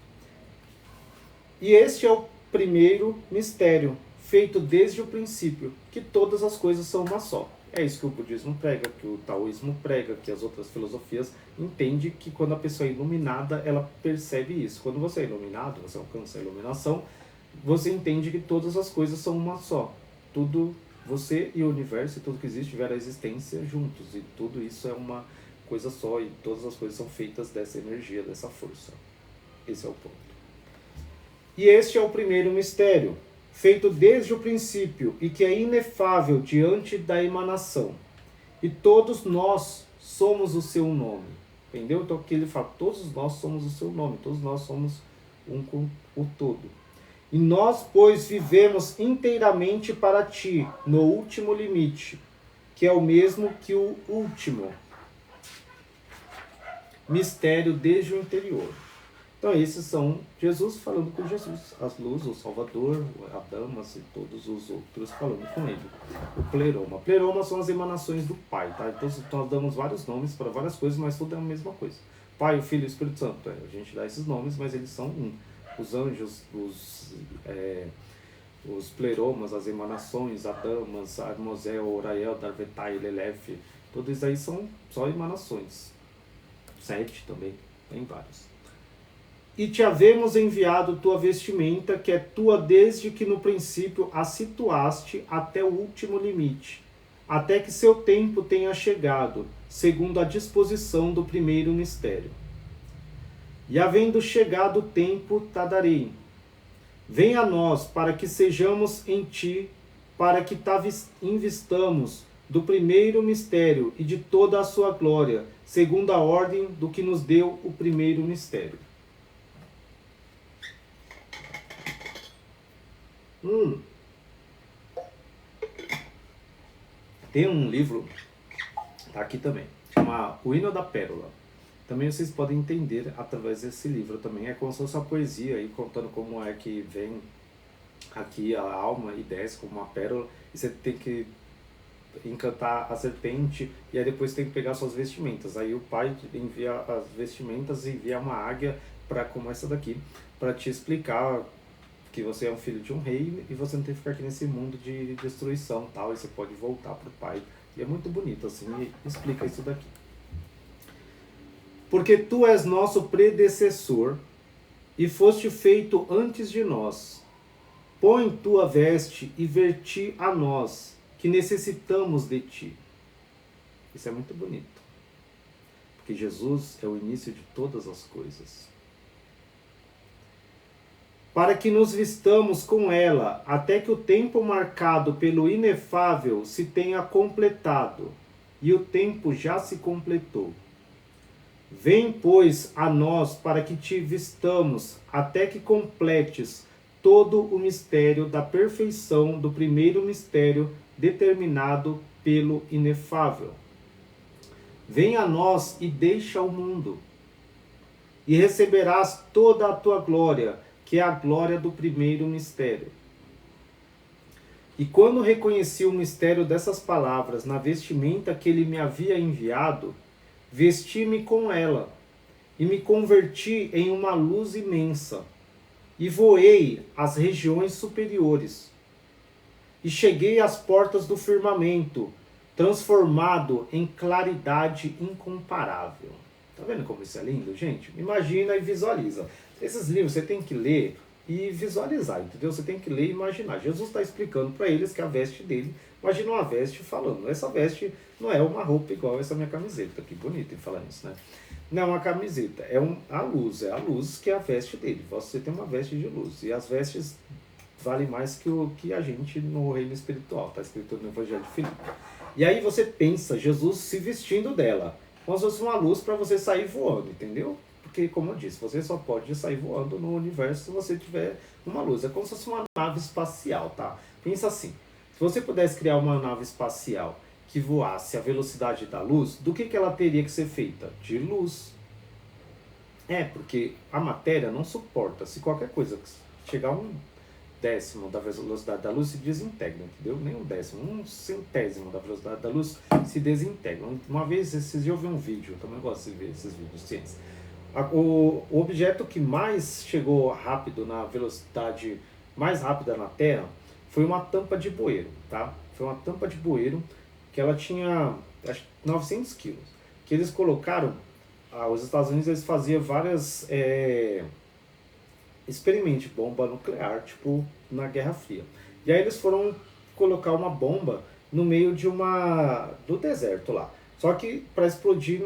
E este é o primeiro mistério, feito desde o princípio, que todas as coisas são uma só. É isso que o budismo prega, que o taoísmo prega, que as outras filosofias entendem, que quando a pessoa é iluminada, ela percebe isso. Quando você é iluminado, você alcança a iluminação, você entende que todas as coisas são uma só. Tudo, você e o universo, e tudo que existe, tiveram a existência juntos. E tudo isso é uma coisa só, e todas as coisas são feitas dessa energia, dessa força. Esse é o ponto. E este é o primeiro mistério, feito desde o princípio, e que é inefável diante da emanação. E todos nós somos o seu nome. Entendeu? Então aqui ele fala, todos nós somos o seu nome, todos nós somos um com o todo. E nós, pois, vivemos inteiramente para ti, no último limite, que é o mesmo que o último mistério desde o interior. Então esses são Jesus falando com Jesus, as luzes, o Salvador, a Damas e todos os outros falando com ele. O pleroma. Pleroma são as emanações do Pai, tá? Então nós damos vários nomes para várias coisas, mas tudo é a mesma coisa. Pai, o Filho e o Espírito Santo. A gente dá esses nomes, mas eles são um. Os anjos, os pleromas, as emanações, a Damas, a Armosel, Orael, Darvetai, Lelef, todos isso aí são só emanações. 7 também, tem vários. E te havemos enviado tua vestimenta, que é tua desde que no princípio a situaste até o último limite, até que seu tempo tenha chegado, segundo a disposição do primeiro mistério. E havendo chegado o tempo, te darei. Vem a nós, para que sejamos em ti, para que te invistamos do primeiro mistério e de toda a sua glória, segundo a ordem do que nos deu o primeiro mistério. Tem um livro, tá aqui também, chama O Hino da Pérola. Também vocês podem entender através desse livro também. É como se fosse uma poesia aí, contando como é que vem aqui a alma e desce como uma pérola. E você tem que encantar a serpente e aí depois tem que pegar suas vestimentas. Aí o pai envia as vestimentas e envia uma águia para como essa daqui, para te explicar que você é um filho de um rei e você não tem que ficar aqui nesse mundo de destruição tal, e você pode voltar para o pai. E é muito bonito assim, e explica isso daqui. Porque tu és nosso predecessor e foste feito antes de nós. Põe tua veste e verti a nós, que necessitamos de ti. Isso é muito bonito. Porque Jesus é o início de todas as coisas. Para que nos vistamos com ela, até que o tempo marcado pelo inefável se tenha completado, e o tempo já se completou. Vem, pois, a nós para que te vistamos, até que completes todo o mistério da perfeição do primeiro mistério determinado pelo inefável. Vem a nós e deixa o mundo, e receberás toda a tua glória, que é a glória do primeiro mistério. E quando reconheci o mistério dessas palavras na vestimenta que ele me havia enviado, vesti-me com ela, e me converti em uma luz imensa, e voei às regiões superiores, e cheguei às portas do firmamento, transformado em claridade incomparável. Tá vendo como isso é lindo, gente? Imagina e visualiza. Esses livros você tem que ler e visualizar, entendeu? Você tem que ler e imaginar. Jesus está explicando para eles que a veste dele, imagina uma veste falando. Essa veste não é uma roupa igual essa minha camiseta, que bonito em falar isso, né? Não é uma camiseta, é a luz que é a veste dele. Você tem uma veste de luz, e as vestes valem mais que a gente no reino espiritual, está escrito no Evangelho de Filipe. E aí você pensa Jesus se vestindo dela, como se fosse uma luz para você sair voando, entendeu? Porque, como eu disse, você só pode sair voando no universo se você tiver uma luz. É como se fosse uma nave espacial, tá? Pensa assim, se você pudesse criar uma nave espacial que voasse à velocidade da luz, do que ela teria que ser feita? De luz. Porque a matéria não suporta. Se qualquer coisa chegar a 1/10 da velocidade da luz, se desintegra, entendeu? Nem 1/10, 1/100 da velocidade da luz se desintegra. Uma vez, esses dias eu vi um vídeo, eu também gosto de ver esses vídeos de ciência. O objeto que mais chegou rápido, na velocidade mais rápida na Terra, foi uma tampa de bueiro, tá? Foi uma tampa de bueiro que ela tinha, acho, 900 quilos. Que eles colocaram, os Estados Unidos eles faziam várias experimentos de bomba nuclear, tipo na Guerra Fria. E aí eles foram colocar uma bomba no meio do deserto lá. Só que para explodir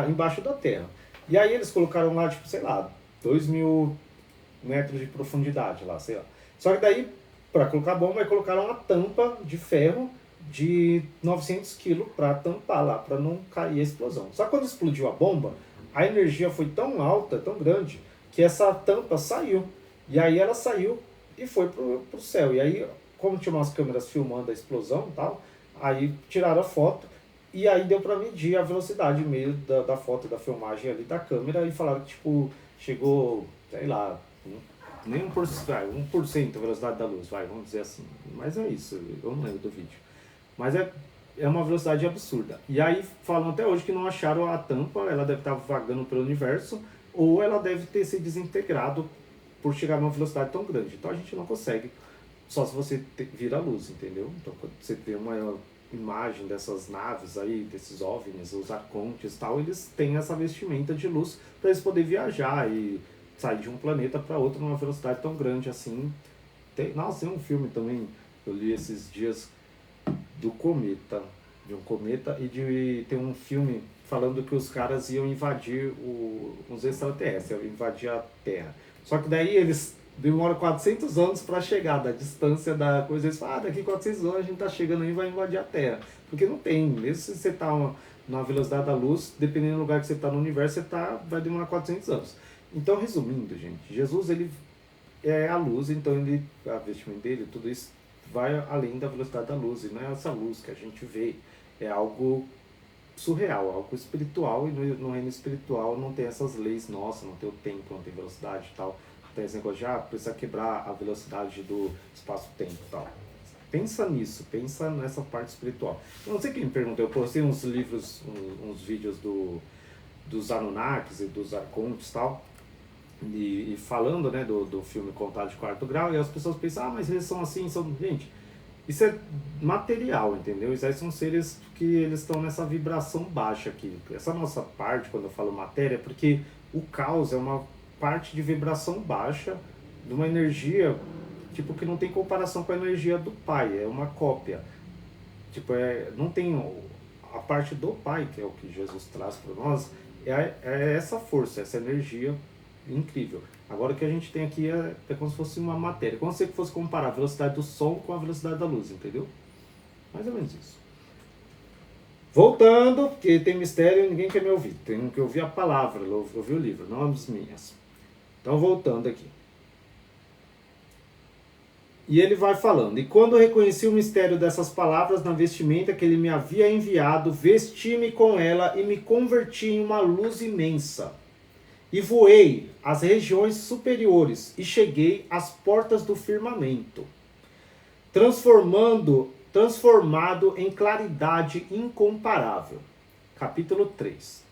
embaixo da terra. E aí eles colocaram lá, tipo, sei lá, 2.000 metros de profundidade lá, sei lá. Só que daí, para colocar a bomba, aí colocaram uma tampa de ferro de 900 kg para tampar lá, para não cair a explosão. Só que quando explodiu a bomba, a energia foi tão alta, tão grande, que essa tampa saiu. E aí ela saiu e foi pro céu. E aí, como tinha umas câmeras filmando a explosão e tal, aí tiraram a foto e aí deu para medir a velocidade meio da foto, da filmagem ali da câmera e falaram que, tipo, chegou, sei lá, nem 1% a velocidade da luz, vamos dizer assim. Mas é isso, eu não lembro do vídeo. Mas é uma velocidade absurda. E aí falam até hoje que não acharam a tampa, ela deve estar vagando pelo universo, ou ela deve ter se desintegrado por chegar numa velocidade tão grande. Então a gente não consegue, só se você vira a luz, entendeu? Então quando você vê uma imagem dessas naves aí, desses OVNIs, os arcontes e tal, eles têm essa vestimenta de luz para eles poderem viajar e sair de um planeta para outro numa velocidade tão grande assim. Nossa, tem um filme também, eu li esses dias, do cometa, de um cometa, e tem um filme falando que os caras iam invadir os extraterrestres, iam invadir a Terra. Só que daí eles demoram 400 anos para chegar da distância da coisa. Eles falam, daqui 400 anos a gente tá chegando aí e vai invadir a Terra. Porque não tem, mesmo se você tá na velocidade da luz, dependendo do lugar que você tá no universo, vai demorar 400 anos. Então, resumindo, gente, Jesus, ele é a luz, então a vestimenta dele, tudo isso vai além da velocidade da luz, e não é essa luz que a gente vê, é algo surreal, algo espiritual, e no reino espiritual não tem essas leis nossas, não tem o tempo, não tem velocidade e tal, não tem esse negócio de, precisa quebrar a velocidade do espaço-tempo e tal. Pensa nisso, pensa nessa parte espiritual. Eu não sei quem me perguntou, eu postei uns livros, uns vídeos dos Anunnakis e dos Arcontes e tal, e falando, né, do filme Contato de Quarto Grau, e as pessoas pensam, mas eles são assim, são... Gente, isso é material, entendeu? Isso aí são seres que eles estão nessa vibração baixa aqui. Essa nossa parte, quando eu falo matéria, é porque o caos é uma parte de vibração baixa de uma energia, tipo, que não tem comparação com a energia do Pai, é uma cópia. Tipo, não tem a parte do Pai, que é o que Jesus traz para nós, é essa força, essa energia incrível. Agora o que a gente tem aqui é como se fosse uma matéria. Como se fosse comparar a velocidade do som com a velocidade da luz, entendeu? Mais ou menos isso. Voltando, porque tem mistério e ninguém quer me ouvir. Tem que ouvir a palavra, ouvir o livro, não as minhas. Então, voltando aqui. E ele vai falando, e quando reconheci o mistério dessas palavras na vestimenta que ele me havia enviado, vesti-me com ela e me converti em uma luz imensa. E voei às regiões superiores e cheguei às portas do firmamento, transformado em claridade incomparável. Capítulo 3.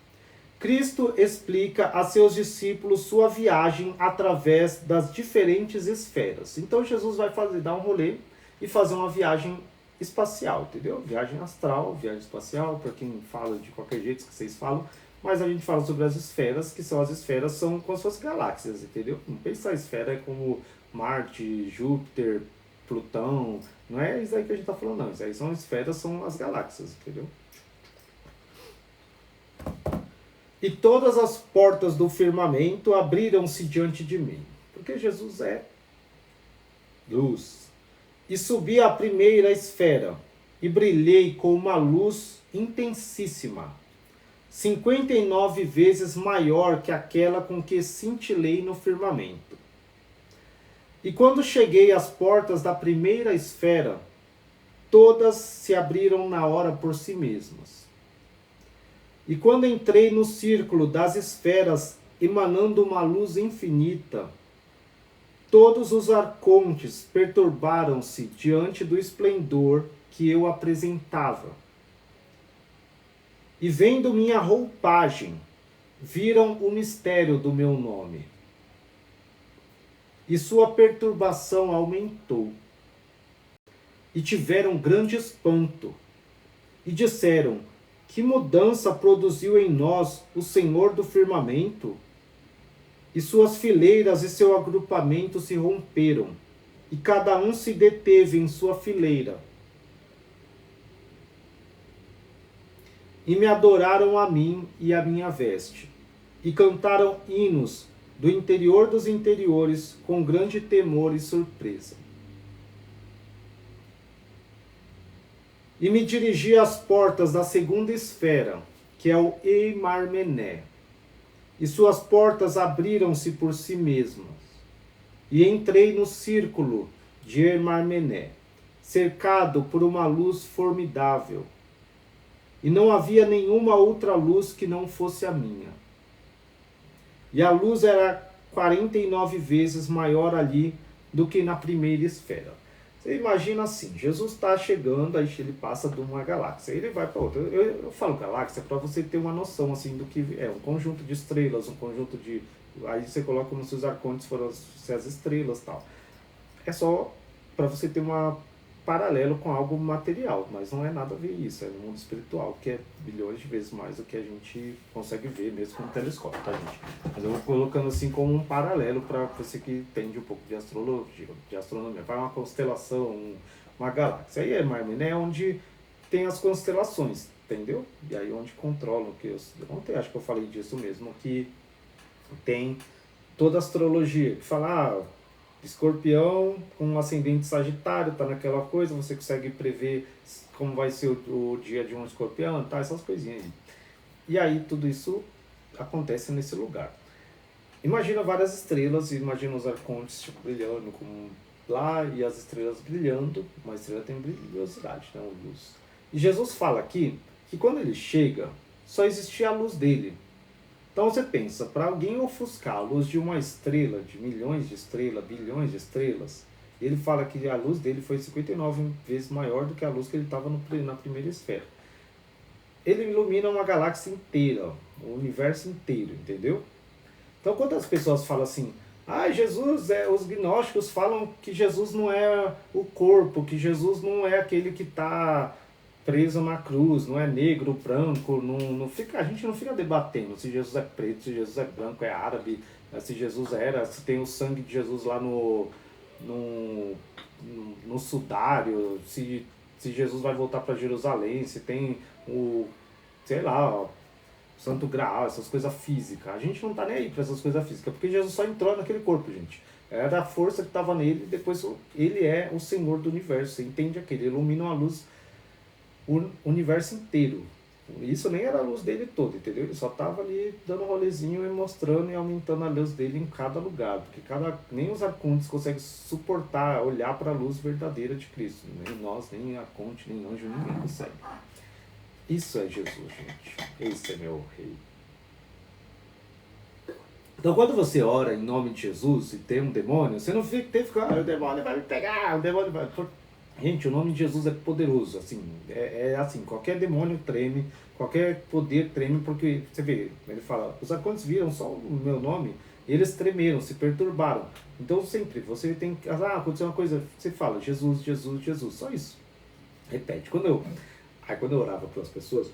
Cristo explica a seus discípulos sua viagem através das diferentes esferas. Então Jesus vai dar um rolê e fazer uma viagem espacial, entendeu? Viagem astral, viagem espacial, para quem fala de qualquer jeito que vocês falam, mas a gente fala sobre as esferas, que são como se fossem galáxias, entendeu? Não pensa a esfera como Marte, Júpiter, Plutão, não é isso aí que a gente está falando, não. Isso aí são esferas, são as galáxias, entendeu? E todas as portas do firmamento abriram-se diante de mim, porque Jesus é luz. E subi à primeira esfera, e brilhei com uma luz intensíssima, 59 vezes maior que aquela com que cintilei no firmamento. E quando cheguei às portas da primeira esfera, todas se abriram na hora por si mesmas. E quando entrei no círculo das esferas, emanando uma luz infinita, todos os arcontes perturbaram-se diante do esplendor que eu apresentava. E vendo minha roupagem, viram o mistério do meu nome. E sua perturbação aumentou. E tiveram grande espanto. E disseram, que mudança produziu em nós o Senhor do firmamento? E suas fileiras e seu agrupamento se romperam, e cada um se deteve em sua fileira. E me adoraram a mim e a minha veste, e cantaram hinos do interior dos interiores com grande temor e surpresa. E me dirigi às portas da segunda esfera, que é o Eimarmené, e suas portas abriram-se por si mesmas. E entrei no círculo de Ermarmené, cercado por uma luz formidável. E não havia nenhuma outra luz que não fosse a minha. E a luz era 49 vezes maior ali do que na primeira esfera. Você imagina assim, Jesus está chegando, aí ele passa de uma galáxia, aí ele vai para outra. Eu falo galáxia para você ter uma noção assim do que é um conjunto de estrelas, um conjunto de... Aí você coloca como se os arcontes fossem as estrelas e tal. É só para você ter um paralelo com algo material, mas não é nada a ver isso, é no mundo espiritual, que é bilhões de vezes mais do que a gente consegue ver mesmo com o telescópio, tá, gente? Mas eu vou colocando assim como um paralelo para você que entende um pouco de astrologia, de astronomia. Vai uma constelação, uma galáxia. Aí é Marminé, onde tem as constelações, entendeu? E aí onde controlam, que eu ontem acho que eu falei disso mesmo, que tem toda a astrologia, que fala, Escorpião com um ascendente Sagitário, tá naquela coisa, você consegue prever como vai ser o dia de um escorpião, tá, essas coisinhas aí. E aí tudo isso acontece nesse lugar. Imagina várias estrelas, imagina os arcontes tipo, brilhando como lá e as estrelas brilhando, uma estrela tem brilhosidade, né, luz. E Jesus fala aqui que quando ele chega, só existia a luz dele. Então você pensa, para alguém ofuscar a luz de uma estrela, de milhões de estrelas, bilhões de estrelas, ele fala que a luz dele foi 59 vezes maior do que a luz que ele estava na primeira esfera. Ele ilumina uma galáxia inteira, o universo inteiro, entendeu? Então quando as pessoas falam assim, Jesus, os gnósticos falam que Jesus não é o corpo, que Jesus não é aquele que está preso na cruz, não é negro, branco, não fica, a gente não fica debatendo se Jesus é preto, se Jesus é branco, é árabe, se Jesus se tem o sangue de Jesus lá no sudário, se Jesus vai voltar para Jerusalém, se tem sei lá, o Santo Graal, essas coisas físicas. A gente não tá nem aí para essas coisas físicas, porque Jesus só entrou naquele corpo, gente. Era a força que estava nele, depois ele é o Senhor do universo, você entende aquele, ele ilumina uma luz o universo inteiro. Isso nem era a luz dele toda, entendeu? Ele só estava ali dando um rolezinho e mostrando e aumentando a luz dele em cada lugar, porque nem os arcontes conseguem suportar, olhar para a luz verdadeira de Cristo. Nem nós, nem arconte, nem anjo, ninguém consegue. Isso é Jesus, gente. Esse é meu rei. Então quando você ora em nome de Jesus e tem um demônio, você não tem que ficar, o demônio vai me pegar, o demônio vai... Gente, o nome de Jesus é poderoso, assim, é assim, qualquer demônio treme, qualquer poder treme, porque, você vê, ele fala, os arcontes viram só o meu nome, eles tremeram, se perturbaram. Então sempre, você tem que, aconteceu uma coisa, você fala, Jesus, Jesus, Jesus, só isso. Repete. Quando eu orava para as pessoas,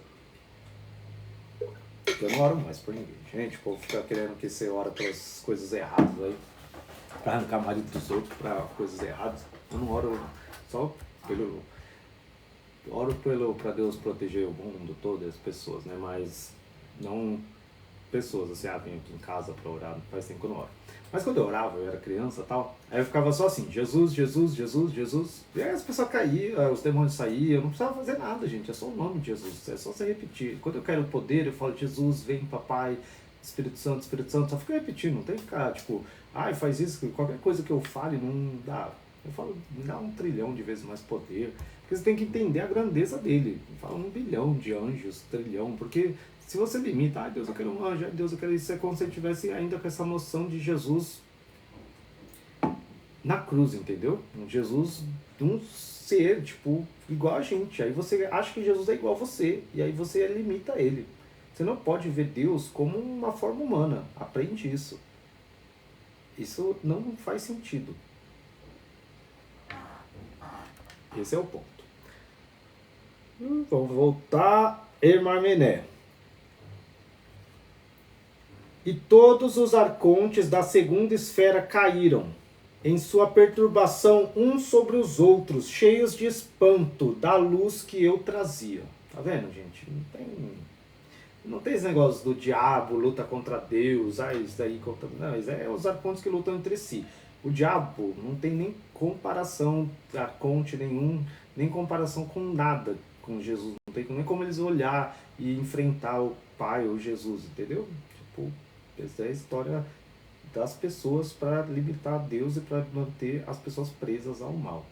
eu não oro mais por ninguém. Gente, o povo fica querendo que você ora pelas coisas erradas aí, para arrancar o marido dos outros, para coisas erradas. Eu não oro só oro para Deus proteger o mundo todo, as pessoas, né? Mas não pessoas, assim, venho aqui em casa para orar, faz tempo que eu não oro. Mas quando eu orava, eu era criança e tal, aí eu ficava só assim, Jesus, Jesus, Jesus, Jesus, e aí as pessoas caíam, os demônios saíam, eu não precisava fazer nada, gente, é só o nome de Jesus, é só você repetir. Quando eu quero poder, eu falo, Jesus, vem, papai, Espírito Santo, só fica repetindo, não tem que ficar, tipo, faz isso, qualquer coisa que eu fale não dá. Eu falo, me dá 1 trilhão de vezes mais poder. Porque você tem que entender a grandeza dele. Fala 1 bilhão de anjos, trilhão. Porque se você limita, Deus, eu quero um anjo, Deus, eu quero isso, é como se você tivesse ainda com essa noção de Jesus na cruz, entendeu? Um Jesus, um ser, tipo, igual a gente. Aí você acha que Jesus é igual a você. E aí você limita ele. Você não pode ver Deus como uma forma humana. Aprende isso. Isso não faz sentido. Esse é o ponto. Vamos voltar. Ermarmené. E todos os arcontes da segunda esfera caíram, em sua perturbação uns sobre os outros, cheios de espanto da luz que eu trazia. Tá vendo, gente? Não tem esse negócio do diabo luta contra Deus, isso daí contra... Não, é os arcontes que lutam entre si. O diabo não tem nem comparação, arconte nenhum, nem comparação com nada com Jesus. Não tem nem como eles olhar e enfrentar o Pai ou Jesus, entendeu? Tipo, essa é a história das pessoas para limitar Deus e para manter as pessoas presas ao mal.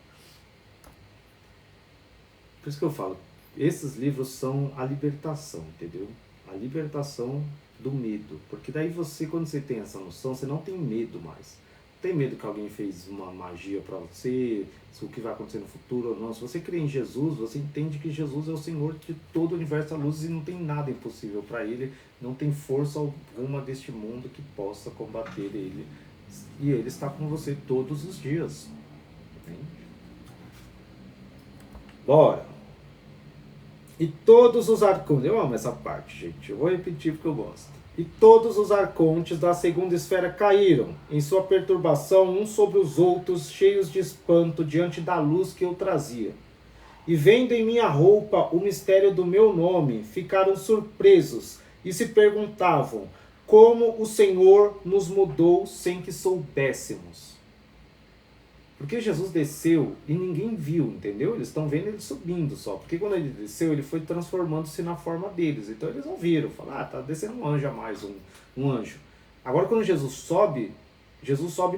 Por isso que eu falo, esses livros são a libertação, entendeu? A libertação do medo. Porque daí você, quando você tem essa noção, você não tem medo mais. Não tem medo que alguém fez uma magia para você, o que vai acontecer no futuro ou não. Se você crê em Jesus, você entende que Jesus é o Senhor de todo o universo da luz e não tem nada impossível para Ele, não tem força alguma deste mundo que possa combater Ele. E Ele está com você todos os dias. Entende? Bora! E todos os arcontes, eu amo essa parte, gente, eu vou repetir porque eu gosto. E todos os arcontes da segunda esfera caíram, em sua perturbação, uns sobre os outros, cheios de espanto diante da luz que eu trazia. E vendo em minha roupa o mistério do meu nome, ficaram surpresos e se perguntavam como o Senhor nos mudou sem que soubéssemos. Porque Jesus desceu e ninguém viu, entendeu? Eles estão vendo ele subindo só. Porque quando ele desceu, ele foi transformando-se na forma deles. Então eles não viram. Falaram, tá descendo um anjo a mais, um anjo. Agora quando Jesus sobe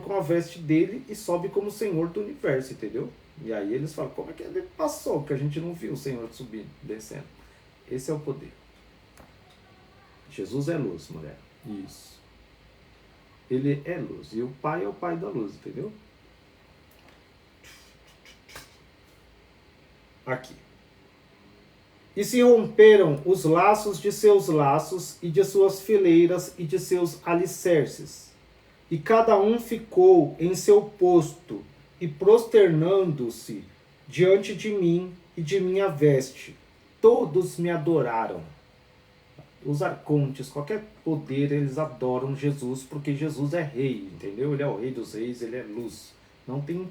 com a veste dele e sobe como Senhor do universo, entendeu? E aí eles falam, como é que ele passou? Que a gente não viu o Senhor subindo, descendo. Esse é o poder. Jesus é luz, mulher. Isso. Ele é luz. E o Pai é o Pai da luz, entendeu? Aqui. E se romperam os laços de seus laços e de suas fileiras e de seus alicerces. E cada um ficou em seu posto e prosternando-se diante de mim e de minha veste. Todos me adoraram. Os arcontes, qualquer poder, eles adoram Jesus porque Jesus é rei, entendeu? Ele é o rei dos reis, ele é luz. Não tem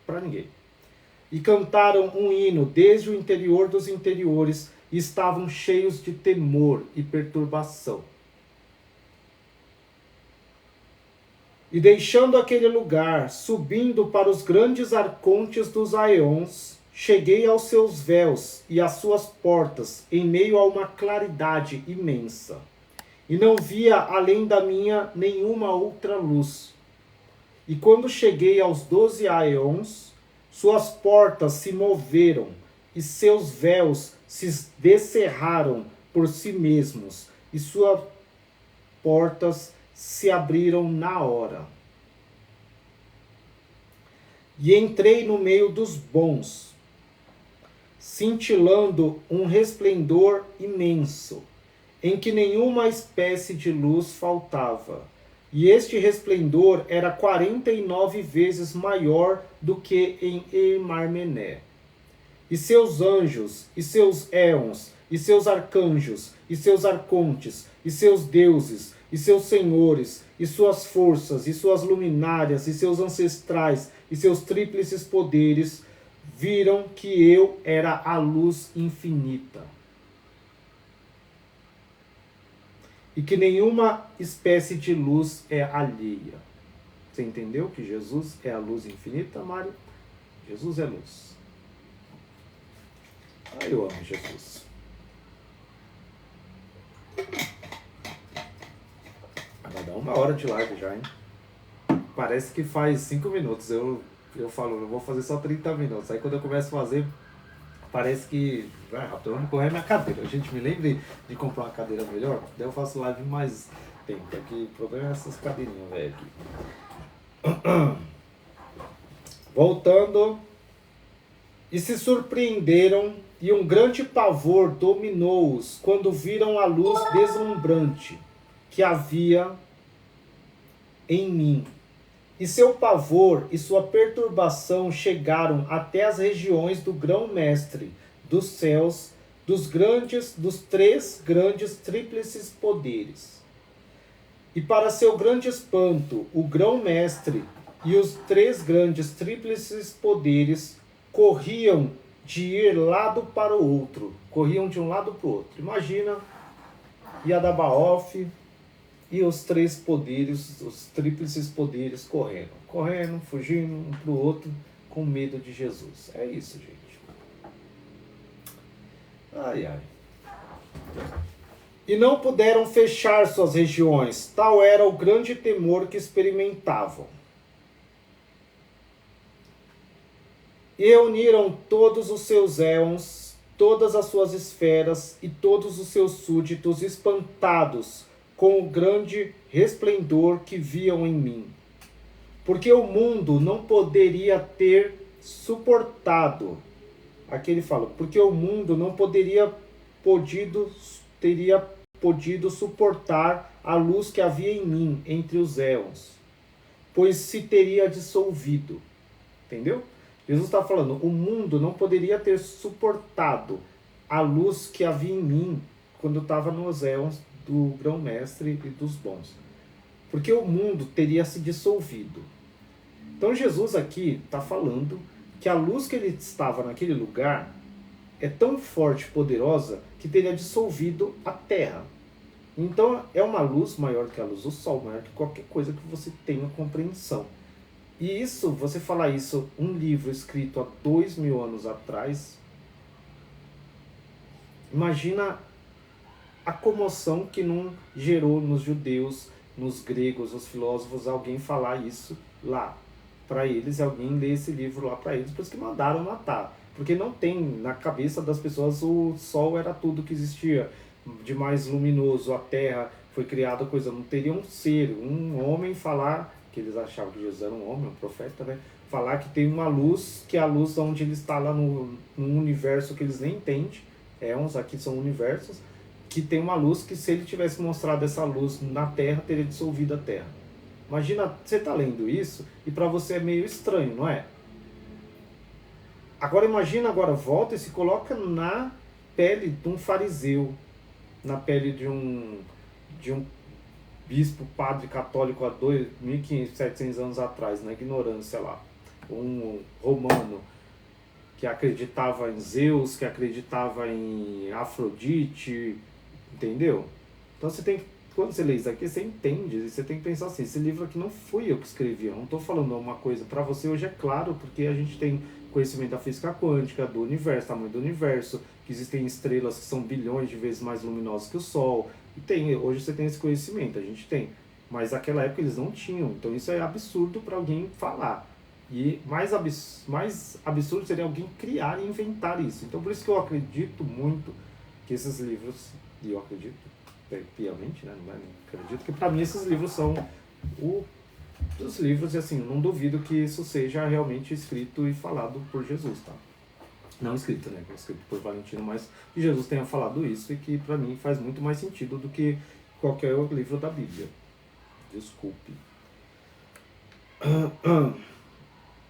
para ninguém. E cantaram um hino desde o interior dos interiores e estavam cheios de temor e perturbação. E deixando aquele lugar, subindo para os grandes arcontes dos aeons, cheguei aos seus véus e às suas portas, em meio a uma claridade imensa. E não via além da minha nenhuma outra luz. E quando cheguei aos 12 aeons, suas portas se moveram e seus véus se descerraram por si mesmos, e suas portas se abriram na hora. E entrei no meio dos bons, cintilando um resplendor imenso, em que nenhuma espécie de luz faltava. E este resplendor era 49 vezes maior do que em Emarmené. E seus anjos, e seus éons, e seus arcanjos, e seus arcontes, e seus deuses, e seus senhores, e suas forças, e suas luminárias, e seus ancestrais, e seus tríplices poderes, viram que eu era a luz infinita. E que nenhuma espécie de luz é alheia. Você entendeu que Jesus é a luz infinita, Mário? Jesus é luz. Ah, eu amo Jesus. Vai dar 1 hora de live já, hein? Parece que faz 5 minutos. Eu falo, eu vou fazer só 30 minutos. Aí quando eu começo a fazer, parece que vai rápido. Vamos correr minha cadeira. A gente me lembre de comprar uma cadeira melhor. Daí eu faço live mais tempo. Aqui, o problema é essas cadeirinhas, velho. Voltando. E se surpreenderam, e um grande pavor dominou-os quando viram a luz deslumbrante que havia em mim. E seu pavor e sua perturbação chegaram até as regiões do grão-mestre, dos céus, dos 3 grandes tríplices poderes. E para seu grande espanto, o grão-mestre e os 3 grandes tríplices poderes corriam de ir lado para o outro. Corriam de um lado para o outro. Imagina Yadabaoth e os 3 poderes, os tríplices poderes correndo, fugindo um para o outro, com medo de Jesus. É isso, gente. Ai, ai. e não puderam fechar suas regiões, tal era o grande temor que experimentavam. E uniram todos os seus éons, todas as suas esferas e todos os seus súditos espantados com o grande resplendor que viam em mim. Porque o mundo não poderia ter suportado. Aqui ele fala, porque o mundo não teria podido suportar a luz que havia em mim entre os éons, pois se teria dissolvido. Entendeu? Jesus está falando, o mundo não poderia ter suportado a luz que havia em mim quando eu estava nos éons do grão-mestre e dos bons. Porque o mundo teria se dissolvido. Então Jesus aqui está falando que a luz que ele estava naquele lugar é tão forte e poderosa que teria dissolvido a terra. Então é uma luz maior que a luz do sol, maior que qualquer coisa que você tenha compreensão. E isso, você falar isso, um livro escrito há 2000 anos atrás, imagina a comoção que não gerou nos judeus, nos gregos, nos filósofos, alguém falar isso lá para eles, alguém ler esse livro lá para eles, por isso que mandaram matar. Porque não tem na cabeça das pessoas o sol era tudo que existia de mais luminoso, a terra foi criada coisa, não teria um ser, um homem falar, que eles achavam que Jesus era um homem, um profeta, né? Falar que tem uma luz, que é a luz onde ele está lá no universo que eles nem entendem, uns aqui são universos, que tem uma luz que se ele tivesse mostrado essa luz na Terra, teria dissolvido a Terra. Imagina, você está lendo isso e para você é meio estranho, não é? Agora imagina, volta e se coloca na pele de um fariseu, na pele de um bispo, padre católico há 2.500, 700 anos atrás, na ignorância lá. Um romano que acreditava em Zeus, que acreditava em Afrodite, entendeu? Então você tem, quando você lê isso aqui, você entende, você tem que pensar assim, esse livro aqui não fui eu que escrevi, eu não estou falando uma coisa, para você hoje é claro, porque a gente tem conhecimento da física quântica, do universo, tamanho do universo, que existem estrelas que são bilhões de vezes mais luminosas que o Sol, e hoje você tem esse conhecimento, a gente tem, mas naquela época eles não tinham, então isso é absurdo para alguém falar. E mais absurdo seria alguém criar e inventar isso. Então por isso que eu acredito muito que esses livros, e eu acredito piamente, né? Não acredito que para mim esses livros são os livros, e assim, não duvido que isso seja realmente escrito e falado por Jesus, tá? Não escrito, né? Escrito por Valentino, mas que Jesus tenha falado isso e que para mim faz muito mais sentido do que qualquer outro livro da Bíblia. Desculpe.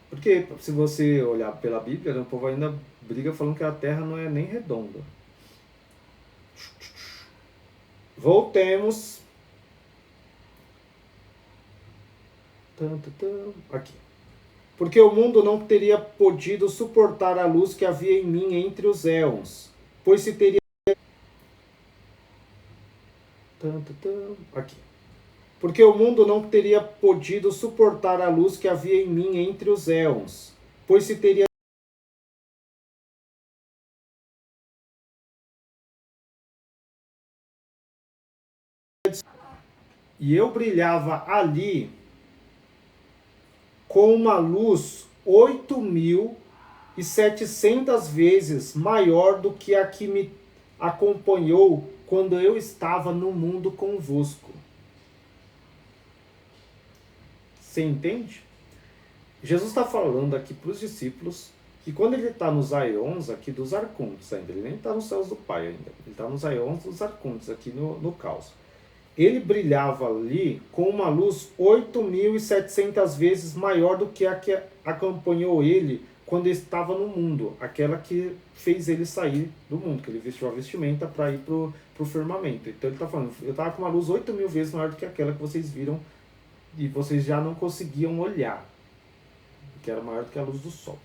Porque se você olhar pela Bíblia, né, o povo ainda briga falando que a Terra não é nem redonda. Voltemos. Aqui. Porque o mundo não teria podido suportar a luz que havia em mim entre os éons, pois se teria... Aqui. Porque o mundo não teria podido suportar a luz que havia em mim entre os éons, pois se teria... E eu brilhava ali com uma luz 8.700 vezes maior do que a que me acompanhou quando eu estava no mundo convosco. Você entende? Jesus está falando aqui para os discípulos que quando ele está nos aeons aqui dos arcontes ainda, ele nem está nos céus do Pai ainda, ele está nos aeons dos arcontes aqui no caos. Ele brilhava ali com uma luz 8.700 vezes maior do que a que acompanhou ele quando ele estava no mundo, aquela que fez ele sair do mundo, que ele vestiu a vestimenta para ir para o firmamento. Então ele está falando, eu estava com uma luz 8.000 vezes maior do que aquela que vocês viram e vocês já não conseguiam olhar, que era maior do que a luz do sol.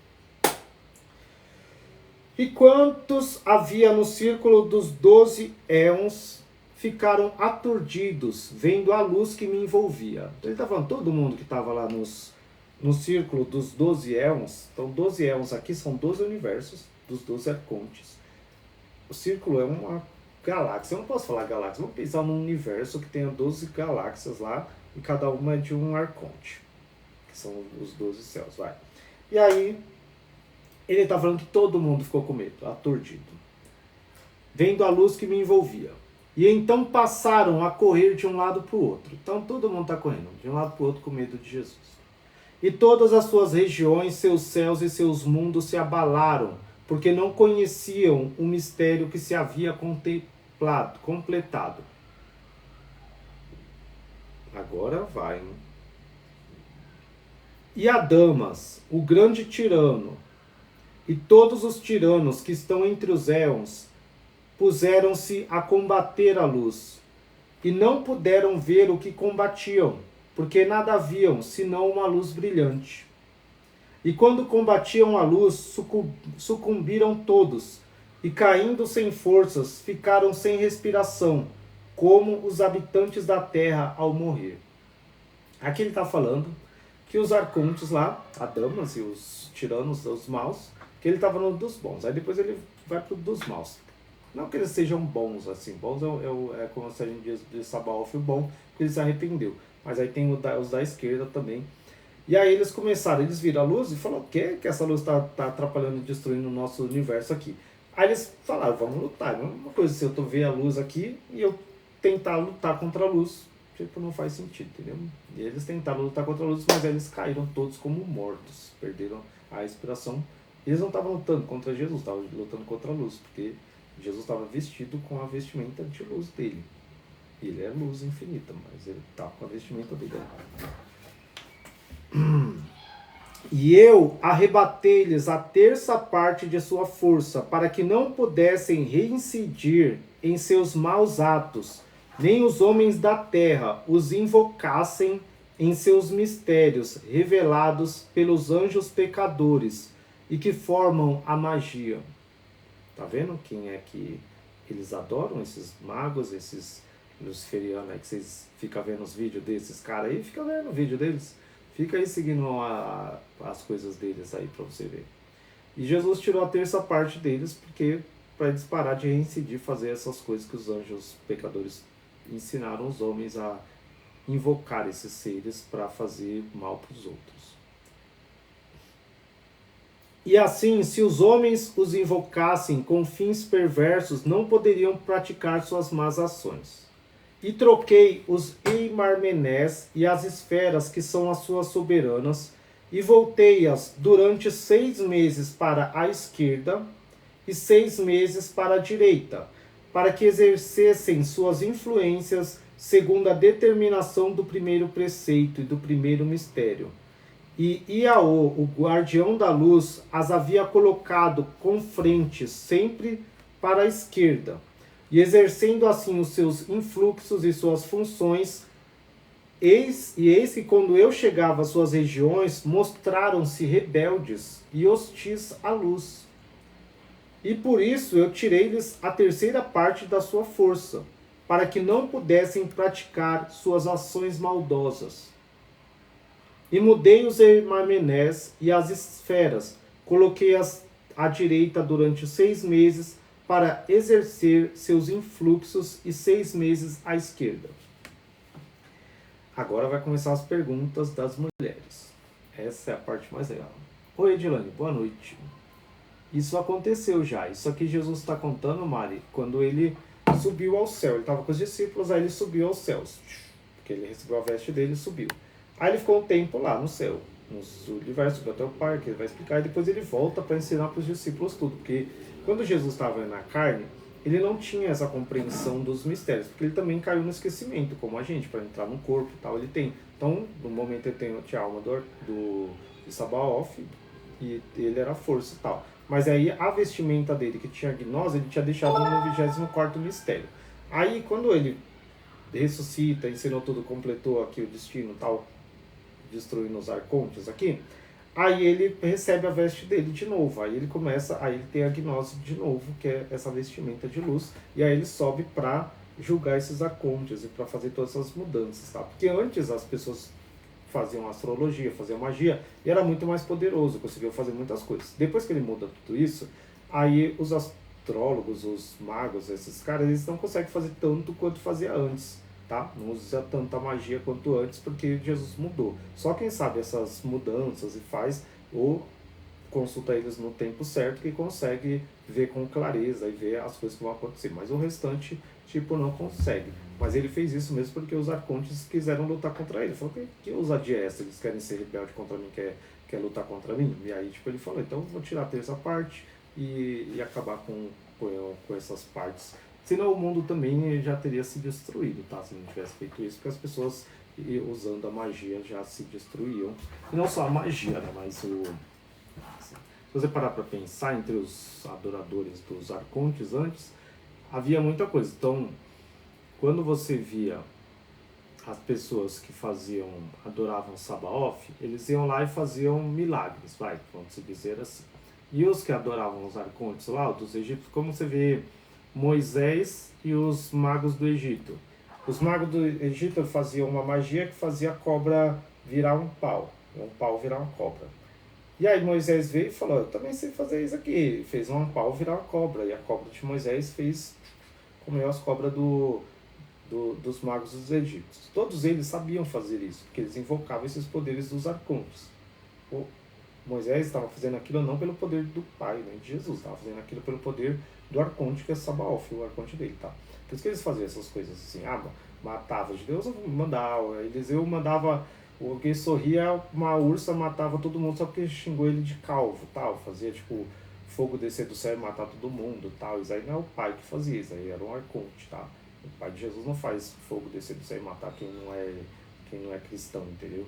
E quantos havia no círculo dos 12 éons ficaram aturdidos, vendo a luz que me envolvia. Então ele está falando, todo mundo que estava lá no círculo dos 12 éons, então 12 éons aqui são 12 universos, dos 12 arcontes. O círculo é uma galáxia. Eu não posso falar galáxia. Vamos pensar num universo que tenha 12 galáxias lá e cada uma é de um arconte, que são os 12 céus, vai. E aí, ele está falando que todo mundo ficou com medo, aturdido, vendo a luz que me envolvia. E então passaram a correr de um lado para o outro. Então todo mundo está correndo de um lado para o outro com medo de Jesus. E todas as suas regiões, seus céus e seus mundos se abalaram, porque não conheciam o mistério que se havia completado. Agora vai, né? E Adamas, o grande tirano, e todos os tiranos que estão entre os éons, puseram-se a combater a luz, e não puderam ver o que combatiam, porque nada viam, senão uma luz brilhante. E quando combatiam a luz, sucumbiram todos, e caindo sem forças, ficaram sem respiração, como os habitantes da terra ao morrer. Aqui ele está falando que os arcontes lá, Adamas e os tiranos, os maus, que ele está falando dos bons. Aí depois ele vai para dos maus. Não que eles sejam bons, assim. Bons é como se a gente diz de Sabaoth o bom, porque ele se arrependeu. Mas aí tem os da esquerda também. E aí eles viram a luz e falaram, o que essa luz está atrapalhando e destruindo o nosso universo aqui? Aí eles falaram, vamos lutar. Não é uma coisa se eu ver a luz aqui e eu tentar lutar contra a luz. Tipo, não faz sentido, entendeu? E eles tentaram lutar contra a luz, mas aí eles caíram todos como mortos. Perderam a inspiração. Eles não estavam lutando contra Jesus, estavam lutando contra a luz, porque Jesus estava vestido com a vestimenta de luz dele. Ele é luz infinita, mas ele está com a vestimenta dele. E eu arrebatei-lhes a terça parte de sua força, para que não pudessem reincidir em seus maus atos, nem os homens da terra os invocassem em seus mistérios revelados pelos anjos pecadores e que formam a magia. Tá vendo quem é que eles adoram? Esses magos, esses luciferianos aí que vocês ficam vendo os vídeos desses caras aí, fica vendo o vídeo deles. Fica aí seguindo as coisas deles aí pra você ver. E Jesus tirou a terça parte deles porque para eles parar de reincidir, fazer essas coisas que os anjos pecadores ensinaram os homens a invocar esses seres para fazer mal para os outros. E assim, se os homens os invocassem com fins perversos, não poderiam praticar suas más ações. E troquei os Eimarmenés e as esferas que são as suas soberanas, e voltei-as durante 6 meses para a esquerda e 6 meses para a direita, para que exercessem suas influências segundo a determinação do primeiro preceito e do primeiro mistério. E Iaô, o guardião da luz, as havia colocado com frente sempre para a esquerda, e exercendo assim os seus influxos e suas funções, eis que quando eu chegava às suas regiões, mostraram-se rebeldes e hostis à luz. E por isso eu tirei-lhes a terceira parte da sua força, para que não pudessem praticar suas ações maldosas. E mudei os Eimarmenés e as esferas, coloquei-as à direita durante 6 meses para exercer seus influxos e 6 meses à esquerda. Agora vai começar as perguntas das mulheres. Essa é a parte mais legal. Oi, Edilane, boa noite. Isso aconteceu já. Isso aqui Jesus está contando, Mari, quando ele subiu ao céu. Ele estava com os discípulos, aí ele subiu aos céus. Porque ele recebeu a veste dele e subiu. Aí ele ficou um tempo lá no céu, no universo, até o Pai, que ele vai explicar, e depois ele volta para ensinar para os discípulos tudo. Porque quando Jesus estava na carne, ele não tinha essa compreensão dos mistérios, porque ele também caiu no esquecimento, como a gente, para entrar no corpo e tal, ele tem. Então, no momento ele tinha a alma de Sabaoth, e ele era a força e tal. Mas aí a vestimenta dele, que tinha gnose, ele tinha deixado no 24º mistério. Aí quando ele ressuscita, ensinou tudo, completou aqui o destino e tal, destruindo os arcontes aqui, aí ele recebe a veste dele de novo, aí ele tem a gnose de novo, que é essa vestimenta de luz, e aí ele sobe para julgar esses arcontes e para fazer todas essas mudanças, tá? Porque antes as pessoas faziam astrologia, faziam magia, e era muito mais poderoso, conseguiu fazer muitas coisas. Depois que ele muda tudo isso, aí astrólogos, os magos, esses caras, eles não conseguem fazer tanto quanto fazia antes, tá? Não usa tanta magia quanto antes, porque Jesus mudou. Só quem sabe essas mudanças e faz, ou consulta eles no tempo certo, que consegue ver com clareza e ver as coisas que vão acontecer. Mas o restante, tipo, não consegue. Mas ele fez isso mesmo porque os arcontes quiseram lutar contra ele. Ele falou, que ousadia é essa? Eles querem ser rebelde contra mim, quer lutar contra mim? E aí, tipo, ele falou, então eu vou tirar a terça parte e acabar com essas partes. Senão o mundo também já teria se destruído, tá? Se não tivesse feito isso, porque as pessoas, usando a magia, já se destruíam. E não só a magia, né? Mas se você parar para pensar, entre os adoradores dos arcontes antes, havia muita coisa. Então, quando você via as pessoas que adoravam Sabaoth, eles iam lá e faziam milagres, vamos dizer assim. E os que adoravam os arcontes lá, dos egípcios, como você vê Moisés e os magos do Egito. Os magos do Egito faziam uma magia que fazia a cobra virar um pau virar uma cobra. E aí Moisés veio e falou, eu também sei fazer isso aqui. Fez um pau virar uma cobra. E a cobra de Moisés comeu as cobras dos magos dos egípcios. Todos eles sabiam fazer isso, porque eles invocavam esses poderes dos arcontes. O Moisés estava fazendo aquilo não pelo poder do Pai, nem de Jesus, estava fazendo aquilo pelo poder do arconte, que é Sabaoth, o arconte dele, tá? Por isso que eles faziam essas coisas assim, matava de Deus, mandava, Eliseu mandava, o que sorria, uma ursa matava todo mundo só porque xingou ele de calvo, tal, fazia tipo fogo descer do céu e matar todo mundo, tal. Isso aí não é o pai que fazia, isso aí era um arconte, tá? O pai de Jesus não faz fogo descer do céu e matar quem não é cristão, entendeu?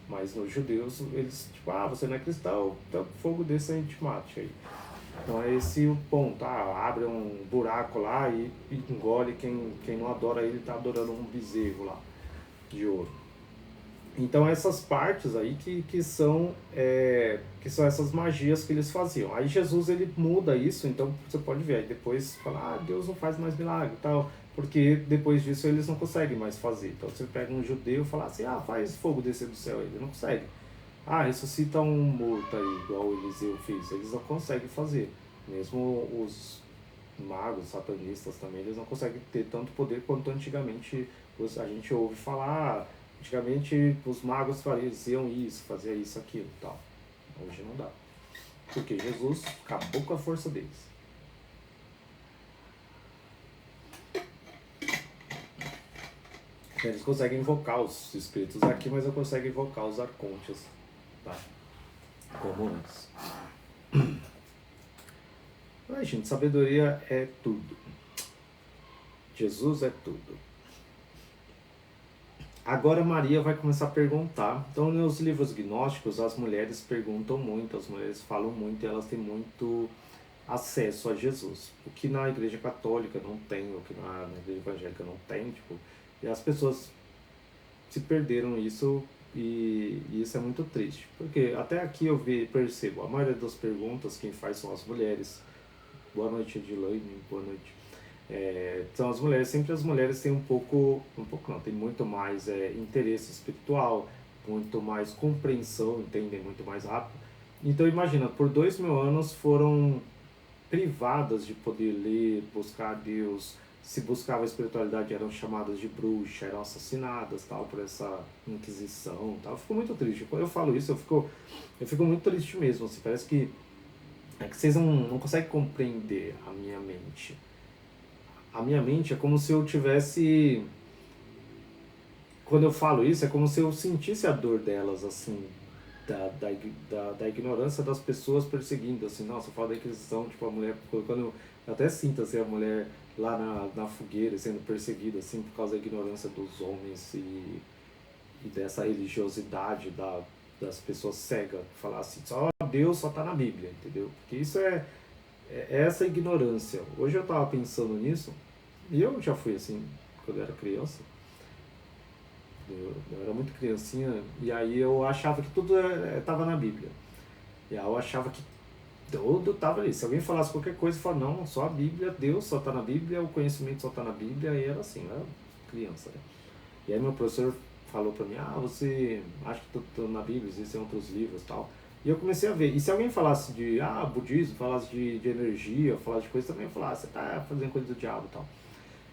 Mas nos judeus, eles, tipo, você não é cristão, então fogo desse a gente mate aí. Então é esse o ponto, abre um buraco lá e engole quem não adora ele, tá adorando um bezerro lá, de ouro. Então essas partes aí que são essas magias que eles faziam. Aí Jesus ele muda isso, então você pode ver, aí depois fala, Deus não faz mais milagre e tal, porque depois disso eles não conseguem mais fazer. Então você pega um judeu e fala assim, faz fogo descer do céu, ele não consegue. Ressuscita um morto aí, igual o Eliseu fez, eles não conseguem fazer. Mesmo os magos, satanistas também, eles não conseguem ter tanto poder quanto antigamente a gente ouve falar. Antigamente os magos faziam isso, fazia isso, aquilo e tal. Hoje não dá. Porque Jesus acabou com a força deles. Eles conseguem invocar os espíritos aqui, mas não conseguem invocar os arcontes, tá? Como antes. Gente, sabedoria é tudo. Jesus é tudo. Agora Maria vai começar a perguntar. Então, nos livros gnósticos, as mulheres perguntam muito, as mulheres falam muito e elas têm muito acesso a Jesus. O que na igreja católica não tem, o que na igreja evangélica não tem, e as pessoas se perderam isso e isso é muito triste. Porque até aqui eu percebo, a maioria das perguntas quem faz são as mulheres. Boa noite, Edilane, boa noite. Então sempre as mulheres têm tem muito mais interesse espiritual, muito mais compreensão, entendem muito mais rápido. Então imagina, por 2000 anos foram privadas de poder ler, buscar a Deus. Se buscava a espiritualidade eram chamadas de bruxa, eram assassinadas, tal, por essa inquisição, tal. Eu fico muito triste. Quando eu falo isso, eu fico muito triste mesmo, assim, parece que vocês não conseguem compreender a minha mente. A minha mente é como se eu tivesse... Quando eu falo isso, é como se eu sentisse a dor delas, assim, da ignorância das pessoas perseguindo, assim, nossa, eu falo da Inquisição, tipo, a mulher, quando eu até sinto, assim, a mulher lá na fogueira sendo perseguida, assim, por causa da ignorância dos homens e dessa religiosidade das pessoas cegas, falar assim, só Deus só tá na Bíblia, entendeu? Porque isso é essa ignorância. Hoje eu tava pensando nisso, e eu já fui assim, quando eu era criança, eu era muito criancinha, e aí eu achava que tudo estava na Bíblia. E aí eu achava que tudo estava ali. Se alguém falasse qualquer coisa, eu falava, não, só a Bíblia, Deus só está na Bíblia, o conhecimento só está na Bíblia, e era assim, eu era criança, né? E aí meu professor falou para mim, você acha que tudo na Bíblia, existem outros livros e tal. E eu comecei a ver. E se alguém falasse de budismo, falasse de energia, falasse de coisa também, eu falava, você tá fazendo coisa do diabo e tal.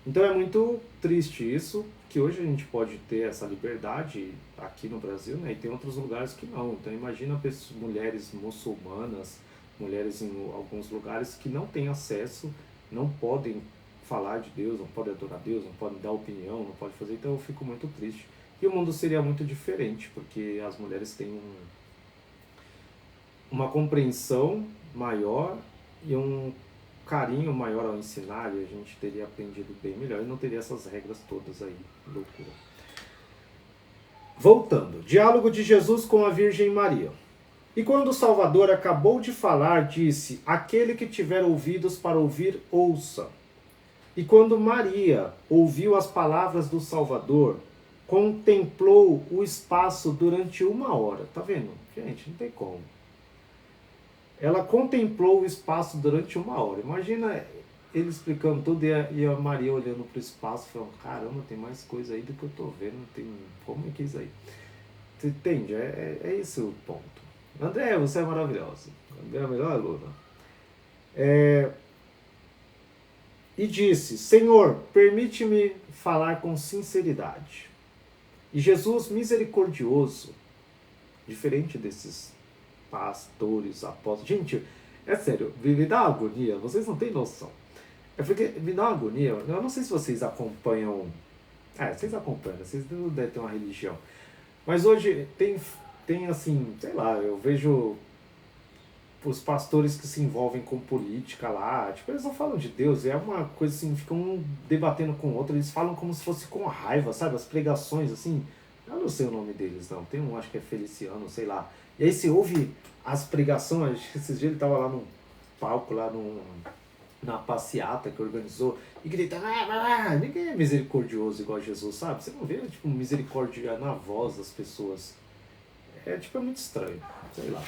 Então é muito triste isso, que hoje a gente pode ter essa liberdade aqui no Brasil, né? E tem outros lugares que não. Então imagina pessoas, mulheres muçulmanas, mulheres em alguns lugares que não têm acesso, não podem falar de Deus, não podem adorar Deus, não podem dar opinião, não podem fazer. Então eu fico muito triste. E o mundo seria muito diferente, porque as mulheres têm uma compreensão maior e um carinho maior ao ensinar, e a gente teria aprendido bem melhor e não teria essas regras todas aí, loucura. Voltando, diálogo de Jesus com a Virgem Maria. E quando o Salvador acabou de falar, disse: aquele que tiver ouvidos para ouvir, ouça. E quando Maria ouviu as palavras do Salvador, contemplou o espaço durante 1 hora. Tá vendo? Gente, não tem como. Ela contemplou o espaço durante 1 hora. Imagina ele explicando tudo e a Maria olhando para o espaço, falando, caramba, tem mais coisa aí do que eu tô vendo, tem... como é que é isso aí? Você entende? É esse o ponto. André, você é maravilhosa. André é a melhor aluna. E disse, Senhor, permite-me falar com sinceridade. E Jesus, misericordioso, diferente desses pastores, apóstolos. Gente, é sério, me dá uma agonia, vocês não têm noção. É porque me dá uma agonia, eu não sei se vocês acompanham. Vocês acompanham, vocês não devem ter uma religião. Mas hoje tem assim, sei lá, eu vejo os pastores que se envolvem com política lá, tipo, eles não falam de Deus, é uma coisa assim, ficam um debatendo com o outro, eles falam como se fosse com raiva, sabe? As pregações, assim, eu não sei o nome deles, não, tem um, acho que é Feliciano, sei lá. E aí você ouve as pregações, esses dias ele tava lá num palco, lá na passeata que organizou, e grita, ninguém é misericordioso igual a Jesus, sabe? Você não vê, tipo, misericórdia na voz das pessoas. É muito estranho, sei lá.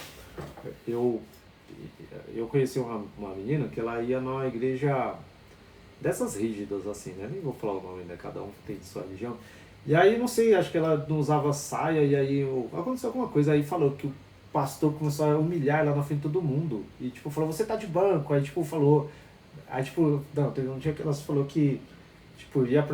Eu conheci uma menina que ela ia numa igreja dessas rígidas, assim, né? Nem vou falar o nome, né? Cada um tem sua religião. E aí, não sei, acho que ela não usava saia, e aí aconteceu alguma coisa, aí falou que o pastor começou a humilhar ela na frente de todo mundo. E, tipo, falou, você tá de banco. Aí, tipo, falou... Aí, tipo, não, teve um dia que ela falou que, tipo, ia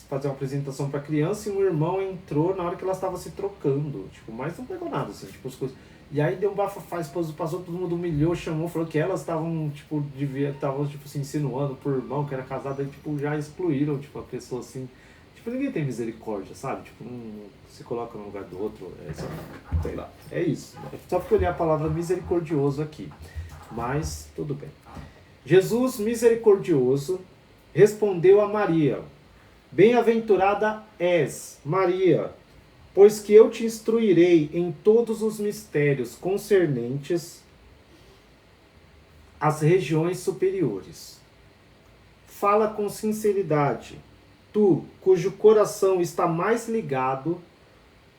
fazer uma apresentação pra criança e um irmão entrou na hora que ela estava se trocando. Tipo, mas não pegou nada, assim, tipo, as coisas... E aí deu um bafafá, passou, todo mundo humilhou, chamou, falou que elas estavam, tipo, estavam, tipo, se insinuando por irmão que era casado, aí, tipo, já excluíram, tipo, a pessoa, assim... Tipo, ninguém tem misericórdia, sabe? Tipo, não se coloca no lugar do outro, só, sei lá, é isso. Só porque eu li a palavra misericordioso aqui, mas tudo bem. Jesus, misericordioso, respondeu a Maria, bem-aventurada és, Maria, pois que eu te instruirei em todos os mistérios concernentes às regiões superiores. Fala com sinceridade, tu, cujo coração está mais ligado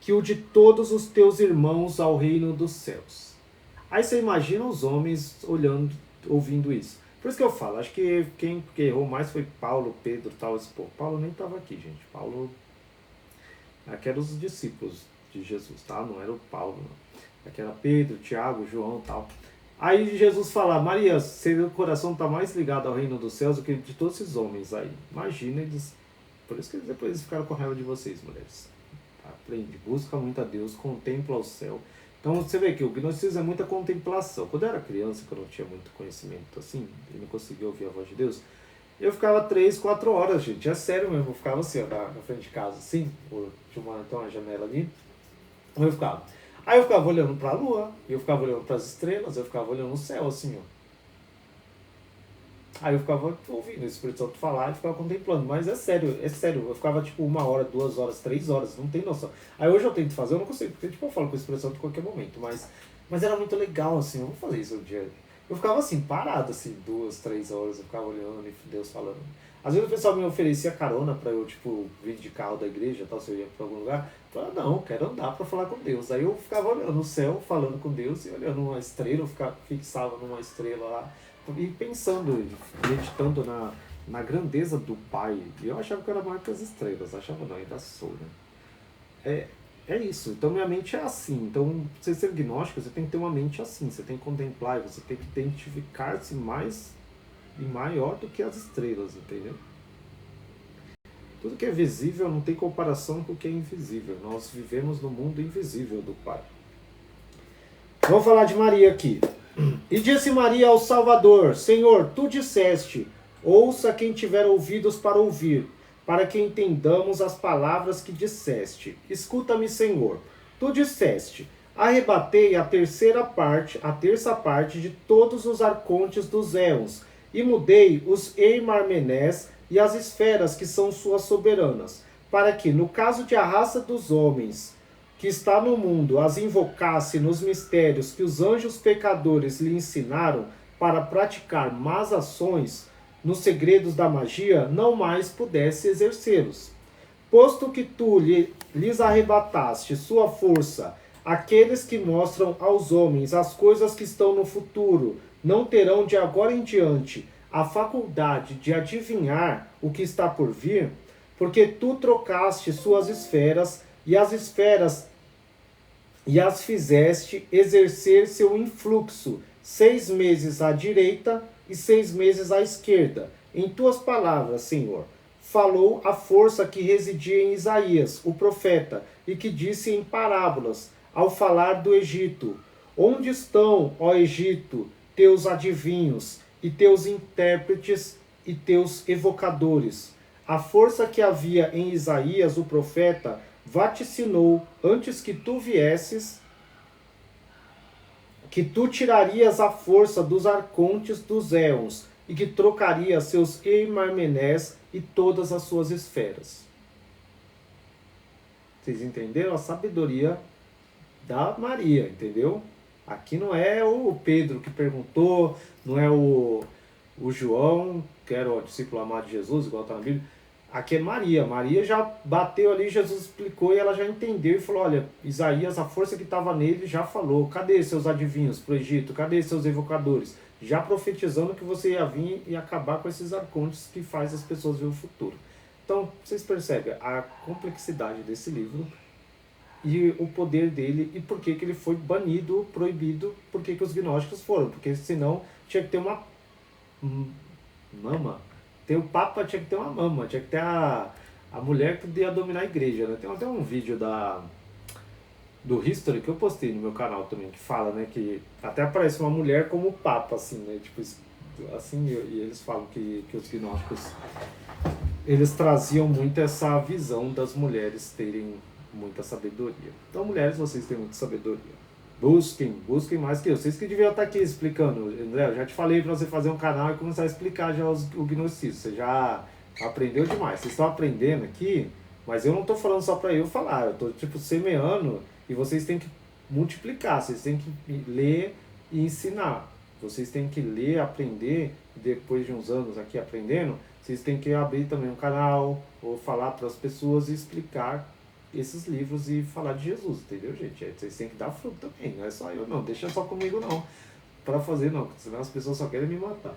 que o de todos os teus irmãos ao reino dos céus. Aí você imagina os homens olhando, ouvindo isso. Por isso que eu falo, acho que quem errou mais foi Paulo, Pedro, tal. Paulo nem estava aqui, gente. Paulo, aqui eram os discípulos de Jesus, tá? Não era o Paulo, não. Aqui era Pedro, Tiago, João, tal. Aí Jesus fala, Maria, seu coração está mais ligado ao reino dos céus do que de todos esses homens aí. Imagina eles... Por isso que depois eles ficaram com raiva de vocês, mulheres. Aprende, busca muito a Deus, contempla o céu. Então você vê que o gnosticismo é muita contemplação. Quando eu era criança, que eu não tinha muito conhecimento assim, e não conseguia ouvir a voz de Deus, eu ficava 3, 4 horas, gente. É sério mesmo, eu ficava assim, ó, na frente de casa, assim, tinha uma janela ali, eu ficava. Aí eu ficava olhando para a lua, eu ficava olhando para as estrelas, eu ficava olhando o céu, assim, ó. Aí eu ficava ouvindo o Espírito Santo falar e ficava contemplando. Mas é sério. Eu ficava tipo 1 hora, 2 horas, 3 horas, não tem noção. Aí hoje eu tento fazer, eu não consigo, porque tipo, eu falo com o Espírito Santo em qualquer momento. Mas era muito legal, assim, eu vou fazer isso um dia. Eu ficava assim, parado, assim, 2, 3 horas, eu ficava olhando e Deus falando. Às vezes o pessoal me oferecia carona pra eu, tipo, vir de carro da igreja, tal, se eu ia pra algum lugar. Eu falava, não, quero andar pra falar com Deus. Aí eu ficava olhando o céu, falando com Deus e olhando uma estrela, eu fixava numa estrela lá. E pensando, meditando na grandeza do Pai. E eu achava que eu era maior que as estrelas, achava não, ainda sou, né? É isso. Então minha mente é assim. Então, pra você ser gnóstico, você tem que ter uma mente assim. Você tem que contemplar, você tem que identificar-se mais e maior do que as estrelas, entendeu? Tudo que é visível não tem comparação com o que é invisível. Nós vivemos no mundo invisível do Pai. Vamos falar de Maria aqui. E disse Maria ao Salvador: Senhor, tu disseste, ouça quem tiver ouvidos para ouvir, para que entendamos as palavras que disseste. Escuta-me, Senhor. Tu disseste, arrebatei a terça parte de todos os arcontes dos éons, e mudei os Eimarmenés e as esferas que são suas soberanas, para que, no caso de a raça dos homens que está no mundo as invocasse nos mistérios que os anjos pecadores lhe ensinaram para praticar más ações, nos segredos da magia, não mais pudesse exercê-los. Posto que tu lhes arrebataste sua força, aqueles que mostram aos homens as coisas que estão no futuro, não terão de agora em diante a faculdade de adivinhar o que está por vir, porque tu trocaste suas esferas e as fizeste exercer seu influxo 6 meses à direita e 6 meses à esquerda. Em tuas palavras, Senhor, falou a força que residia em Isaías, o profeta, e que disse em parábolas, ao falar do Egito: Onde estão, ó Egito, teus adivinhos, e teus intérpretes, e teus evocadores? A força que havia em Isaías, o profeta, vaticinou antes que tu viesses, que tu tirarias a força dos arcontes dos éons, e que trocaria seus Eimarmenés e todas as suas esferas. Vocês entenderam? A sabedoria da Maria, entendeu? Aqui não é o Pedro que perguntou, não é o João, que era o discípulo amado de Jesus, igual está na Bíblia. Aqui é Maria. Maria já bateu ali, Jesus explicou e ela já entendeu e falou: olha, Isaías, a força que estava nele já falou. Cadê seus adivinhos para o Egito? Cadê seus evocadores? Já profetizando que você ia vir e acabar com esses arcontes que faz as pessoas ver o futuro. Então, vocês percebem a complexidade desse livro e o poder dele e por que ele foi banido, proibido, por que os gnósticos foram. Porque senão tinha que ter uma mama. O Papa tinha que ter uma mama, tinha que ter a mulher que ia dominar a igreja, né? Tem até um vídeo do History que eu postei no meu canal também, que fala, né, que até aparece uma mulher como Papa, assim, né? Tipo, assim, e eles falam que os gnósticos, eles traziam muito essa visão das mulheres terem muita sabedoria. Então, mulheres, vocês têm muita sabedoria. Busquem mais que eu. Vocês que deviam estar aqui explicando. André, eu já te falei para você fazer um canal e começar a explicar já o gnosticismo. Você já aprendeu demais. Vocês estão aprendendo aqui, mas eu não estou falando só para eu falar. Eu estou, tipo, semeando e vocês têm que multiplicar. Vocês têm que ler e ensinar. Vocês têm que ler, aprender. Depois de uns anos aqui aprendendo, vocês têm que abrir também um canal ou falar para as pessoas e explicar esses livros e falar de Jesus, entendeu, gente? Vocês têm que dar fruto também, não é só eu não, deixa só comigo não, para fazer não, senão as pessoas só querem me matar.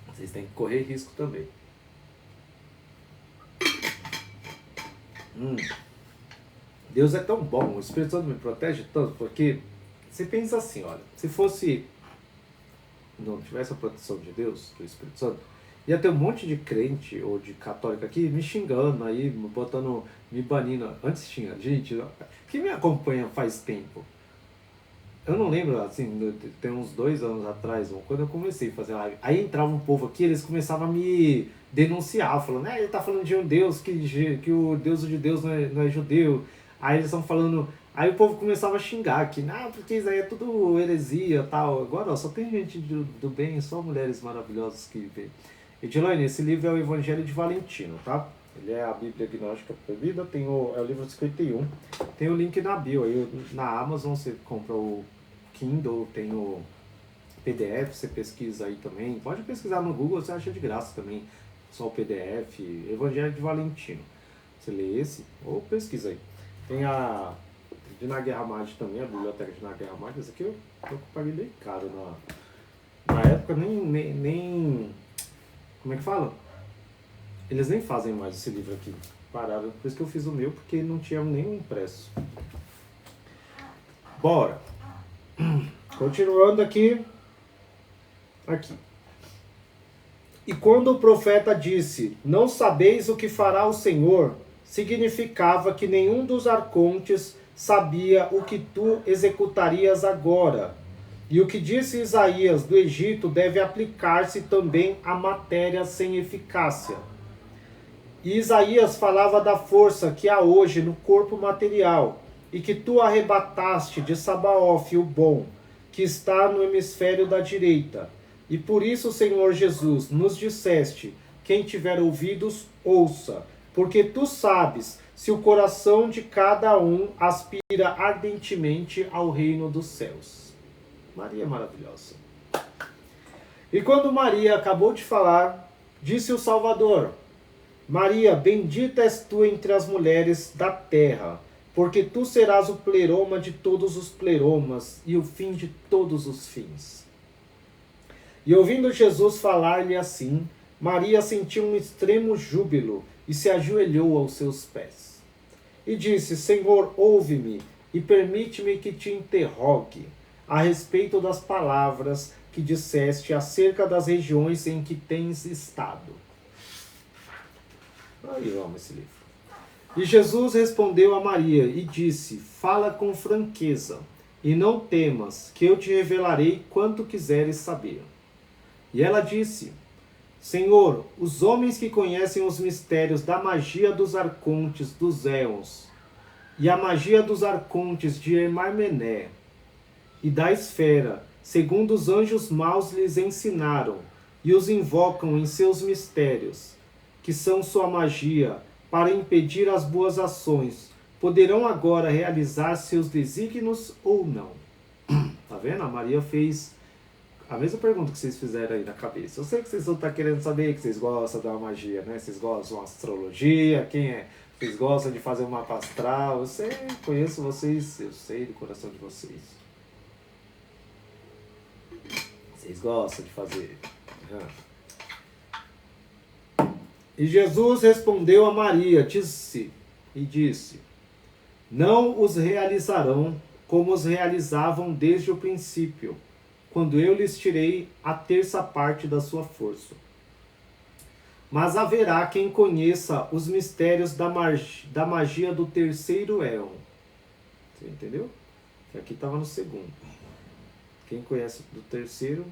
Vocês têm que correr risco também. Deus é tão bom, o Espírito Santo me protege tanto, porque você pensa assim, olha, se fosse, não tivesse a proteção de Deus, do Espírito Santo, ia ter um monte de crente ou de católico aqui me xingando aí, botando, me banindo. Antes tinha, gente, que me acompanha faz tempo. Eu não lembro, assim, tem uns 2 anos atrás, quando eu comecei a fazer live. Aí entrava um povo aqui, eles começavam a me denunciar, falando, ele tá falando de um Deus, que o Deus de Deus não é judeu. Aí eles estão falando. Aí o povo começava a xingar aqui, não, porque isso aí é tudo heresia e tal. Agora, ó, só tem gente do bem, só mulheres maravilhosas que vê. Edilane, esse livro é o Evangelho de Valentino, tá? Ele é a Bíblia Gnóstica Proibida, é o livro 51. Tem o link na bio, aí na Amazon você compra o Kindle, tem o PDF, você pesquisa aí também. Pode pesquisar no Google, você acha de graça também, só o PDF, Evangelho de Valentino. Você lê esse ou pesquisa aí. Tem a de Na Guerra Mágica também, a biblioteca de Na Guerra Mágica. Esse aqui eu paguei bem caro na época, nem como é que fala? Eles nem fazem mais esse livro aqui. pararam. Por isso que eu fiz o meu, porque não tinha nenhum impresso. Bora. Continuando aqui. E quando o profeta disse, não sabeis o que fará o Senhor, significava que nenhum dos arcontes sabia o que tu executarias agora. E o que disse Isaías do Egito deve aplicar-se também à matéria sem eficácia. E Isaías falava da força que há hoje no corpo material, e que tu arrebataste de Sabaoth, o bom, que está no hemisfério da direita. E por isso, Senhor Jesus, nos disseste, quem tiver ouvidos, ouça, porque tu sabes se o coração de cada um aspira ardentemente ao reino dos céus. Maria maravilhosa. E quando Maria acabou de falar, disse o Salvador, Maria, bendita és tu entre as mulheres da terra, porque tu serás o pleroma de todos os pleromas e o fim de todos os fins. E ouvindo Jesus falar-lhe assim, Maria sentiu um extremo júbilo e se ajoelhou aos seus pés. E disse, Senhor, ouve-me e permite-me que te interrogue a respeito das palavras que disseste acerca das regiões em que tens estado. Eu amo esse livro. E Jesus respondeu a Maria e disse, fala com franqueza e não temas, que eu te revelarei quanto quiseres saber. E ela disse, Senhor, os homens que conhecem os mistérios da magia dos arcontes dos éons e a magia dos arcontes de Emarmené e da esfera, segundo os anjos maus lhes ensinaram, e os invocam em seus mistérios, que são sua magia, para impedir as boas ações, poderão agora realizar seus desígnios ou não? Tá vendo? A Maria fez a mesma pergunta que vocês fizeram aí na cabeça. Eu sei que vocês não estão querendo saber, que vocês gostam da magia, né? Vocês gostam de astrologia, quem é? Vocês gostam de fazer um mapa astral, eu sei, conheço vocês, eu sei do coração de vocês. Vocês gostam de fazer. E Jesus respondeu a Maria, disse, não os realizarão como os realizavam desde o princípio, quando eu lhes tirei a terça parte da sua força. Mas haverá quem conheça os mistérios da magia do terceiro éon. Você entendeu? Aqui estava no segundo. Quem conhece do terceiro?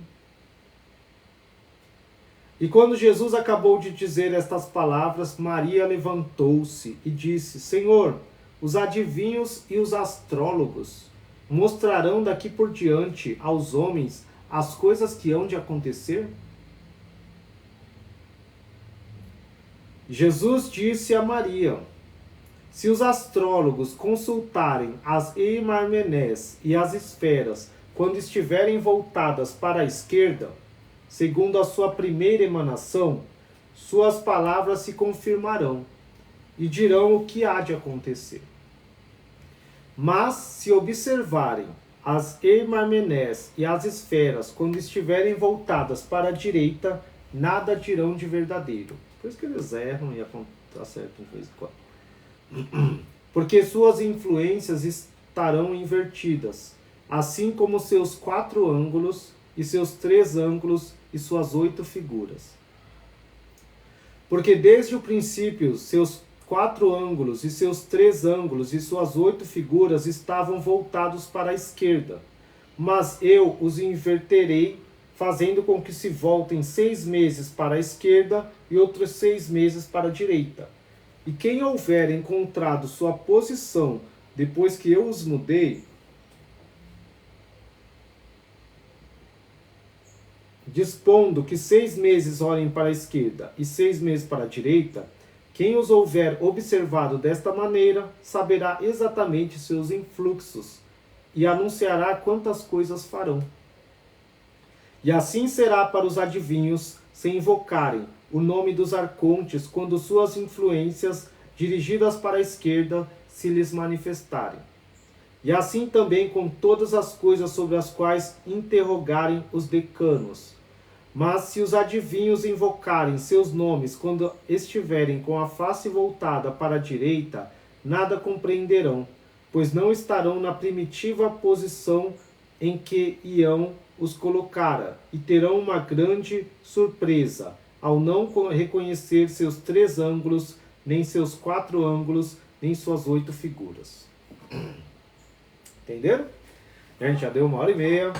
E quando Jesus acabou de dizer estas palavras, Maria levantou-se e disse, Senhor, os adivinhos e os astrólogos mostrarão daqui por diante aos homens as coisas que hão de acontecer? Jesus disse a Maria, se os astrólogos consultarem as Emarmenés e as esferas quando estiverem voltadas para a esquerda, segundo a sua primeira emanação, suas palavras se confirmarão e dirão o que há de acontecer. Mas, se observarem as Emarmenés e as esferas quando estiverem voltadas para a direita, nada dirão de verdadeiro. Por isso que eles erram e acertam de vez em quando. Porque suas influências estarão invertidas, assim como seus 4 ângulos e seus 3 ângulos e suas 8 figuras. Porque desde o princípio seus 4 ângulos e seus 3 ângulos e suas 8 figuras estavam voltados para a esquerda, mas eu os inverterei, fazendo com que se voltem 6 meses para a esquerda e outros 6 meses para a direita. E quem houver encontrado sua posição depois que eu os mudei, dispondo que 6 meses olhem para a esquerda e 6 meses para a direita, quem os houver observado desta maneira saberá exatamente seus influxos e anunciará quantas coisas farão. E assim será para os adivinhos se invocarem o nome dos arcontes quando suas influências dirigidas para a esquerda se lhes manifestarem. E assim também com todas as coisas sobre as quais interrogarem os decanos. Mas se os adivinhos invocarem seus nomes quando estiverem com a face voltada para a direita, nada compreenderão, pois não estarão na primitiva posição em que Ião os colocara, e terão uma grande surpresa ao não reconhecer seus 3 ângulos, nem seus 4 ângulos, nem suas 8 figuras. Entenderam? Gente, já deu 1h30.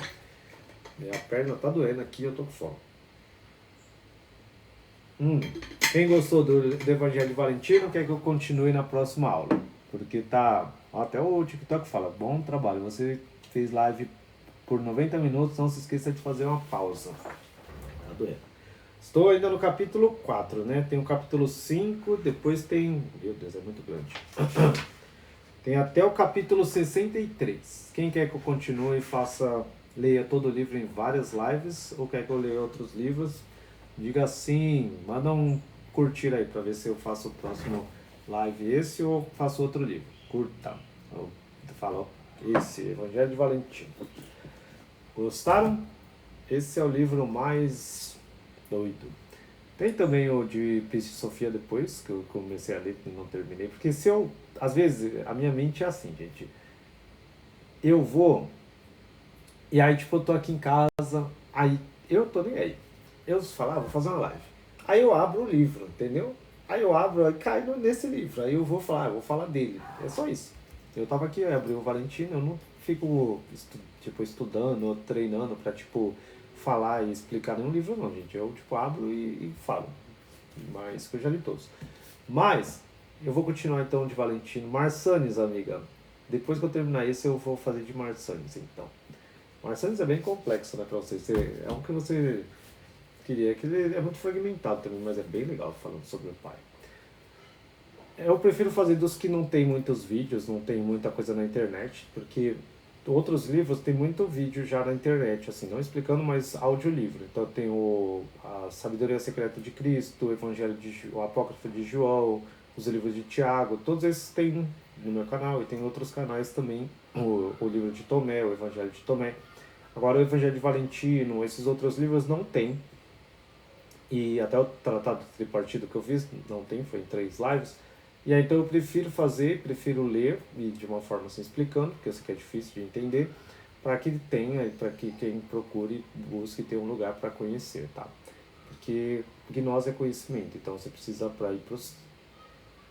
Minha perna tá doendo aqui, eu tô com fome. Quem gostou do Evangelho de Valentino, quer que eu continue na próxima aula? Porque tá... Até o TikTok fala, bom trabalho, você fez live por 90 minutos, não se esqueça de fazer uma pausa. Tá doendo. Estou ainda no capítulo 4, né? Tem o capítulo 5, depois tem... Meu Deus, é muito grande. Tem até o capítulo 63. Quem quer que eu continue e leia todo o livro em várias lives, ou quer que eu leia outros livros, diga sim, manda um curtir aí para ver se eu faço o próximo live esse ou faço outro livro. Curta. Eu falo, esse, Evangelho de Valentino. Gostaram? Esse é o livro mais doido. Tem também o de Pris e Sofia depois, que eu comecei a ler e não terminei. Porque se eu... Às vezes, a minha mente é assim, gente. Eu vou... E aí, tipo, eu tô aqui em casa, aí eu tô nem aí. Eu falo, vou fazer uma live. Aí eu abro o livro, entendeu? Aí eu abro, aí caio nesse livro. Aí eu vou falar dele. É só isso. Eu tava aqui, eu abri o Valentino, eu não fico, estudando ou treinando pra, falar e explicar nenhum livro não, gente. Eu, abro e falo. Mas que eu já li todos. Mas, eu vou continuar então de Valentino. Marsanes, amiga. Depois que eu terminar esse, eu vou fazer de Marsanes, então. Marsanes é bem complexo, né, pra você. É um que você queria, que ele é muito fragmentado também, mas é bem legal falando sobre o pai. Eu prefiro fazer dos que não tem muitos vídeos, não tem muita coisa na internet, porque outros livros tem muito vídeo já na internet, assim, não explicando, mas audiolivro. Então tem a Sabedoria Secreta de Cristo, o Apócrifo de João, os livros de Tiago, todos esses tem no meu canal, e tem outros canais também, o livro de Tomé, o Evangelho de Tomé. Agora o Evangelho de Valentino, esses outros livros não tem. E até o Tratado Tripartido que eu fiz, não tem, foi em 3 lives. E aí então eu prefiro ler, e de uma forma assim explicando, porque isso aqui é difícil de entender, para que tenha, para que quem procure, busque ter um lugar para conhecer, tá? Porque gnose é conhecimento, então você precisa, para ir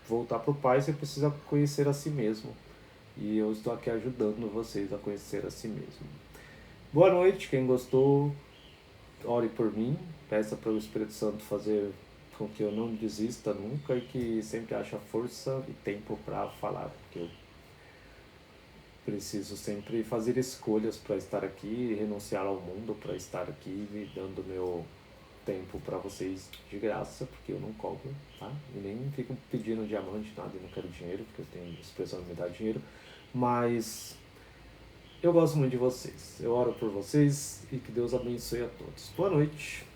voltar para o Pai, você precisa conhecer a si mesmo. E eu estou aqui ajudando vocês a conhecer a si mesmo. Boa noite, quem gostou, ore por mim, peça para o Espírito Santo fazer com que eu não desista nunca e que sempre ache força e tempo para falar, porque eu preciso sempre fazer escolhas para estar aqui, renunciar ao mundo para estar aqui, me dando meu tempo para vocês de graça, porque eu não cobro, tá? E nem fico pedindo diamante, nada, eu não quero dinheiro, porque eu tenho expressão de me dar dinheiro, mas eu gosto muito de vocês, eu oro por vocês e que Deus abençoe a todos. Boa noite.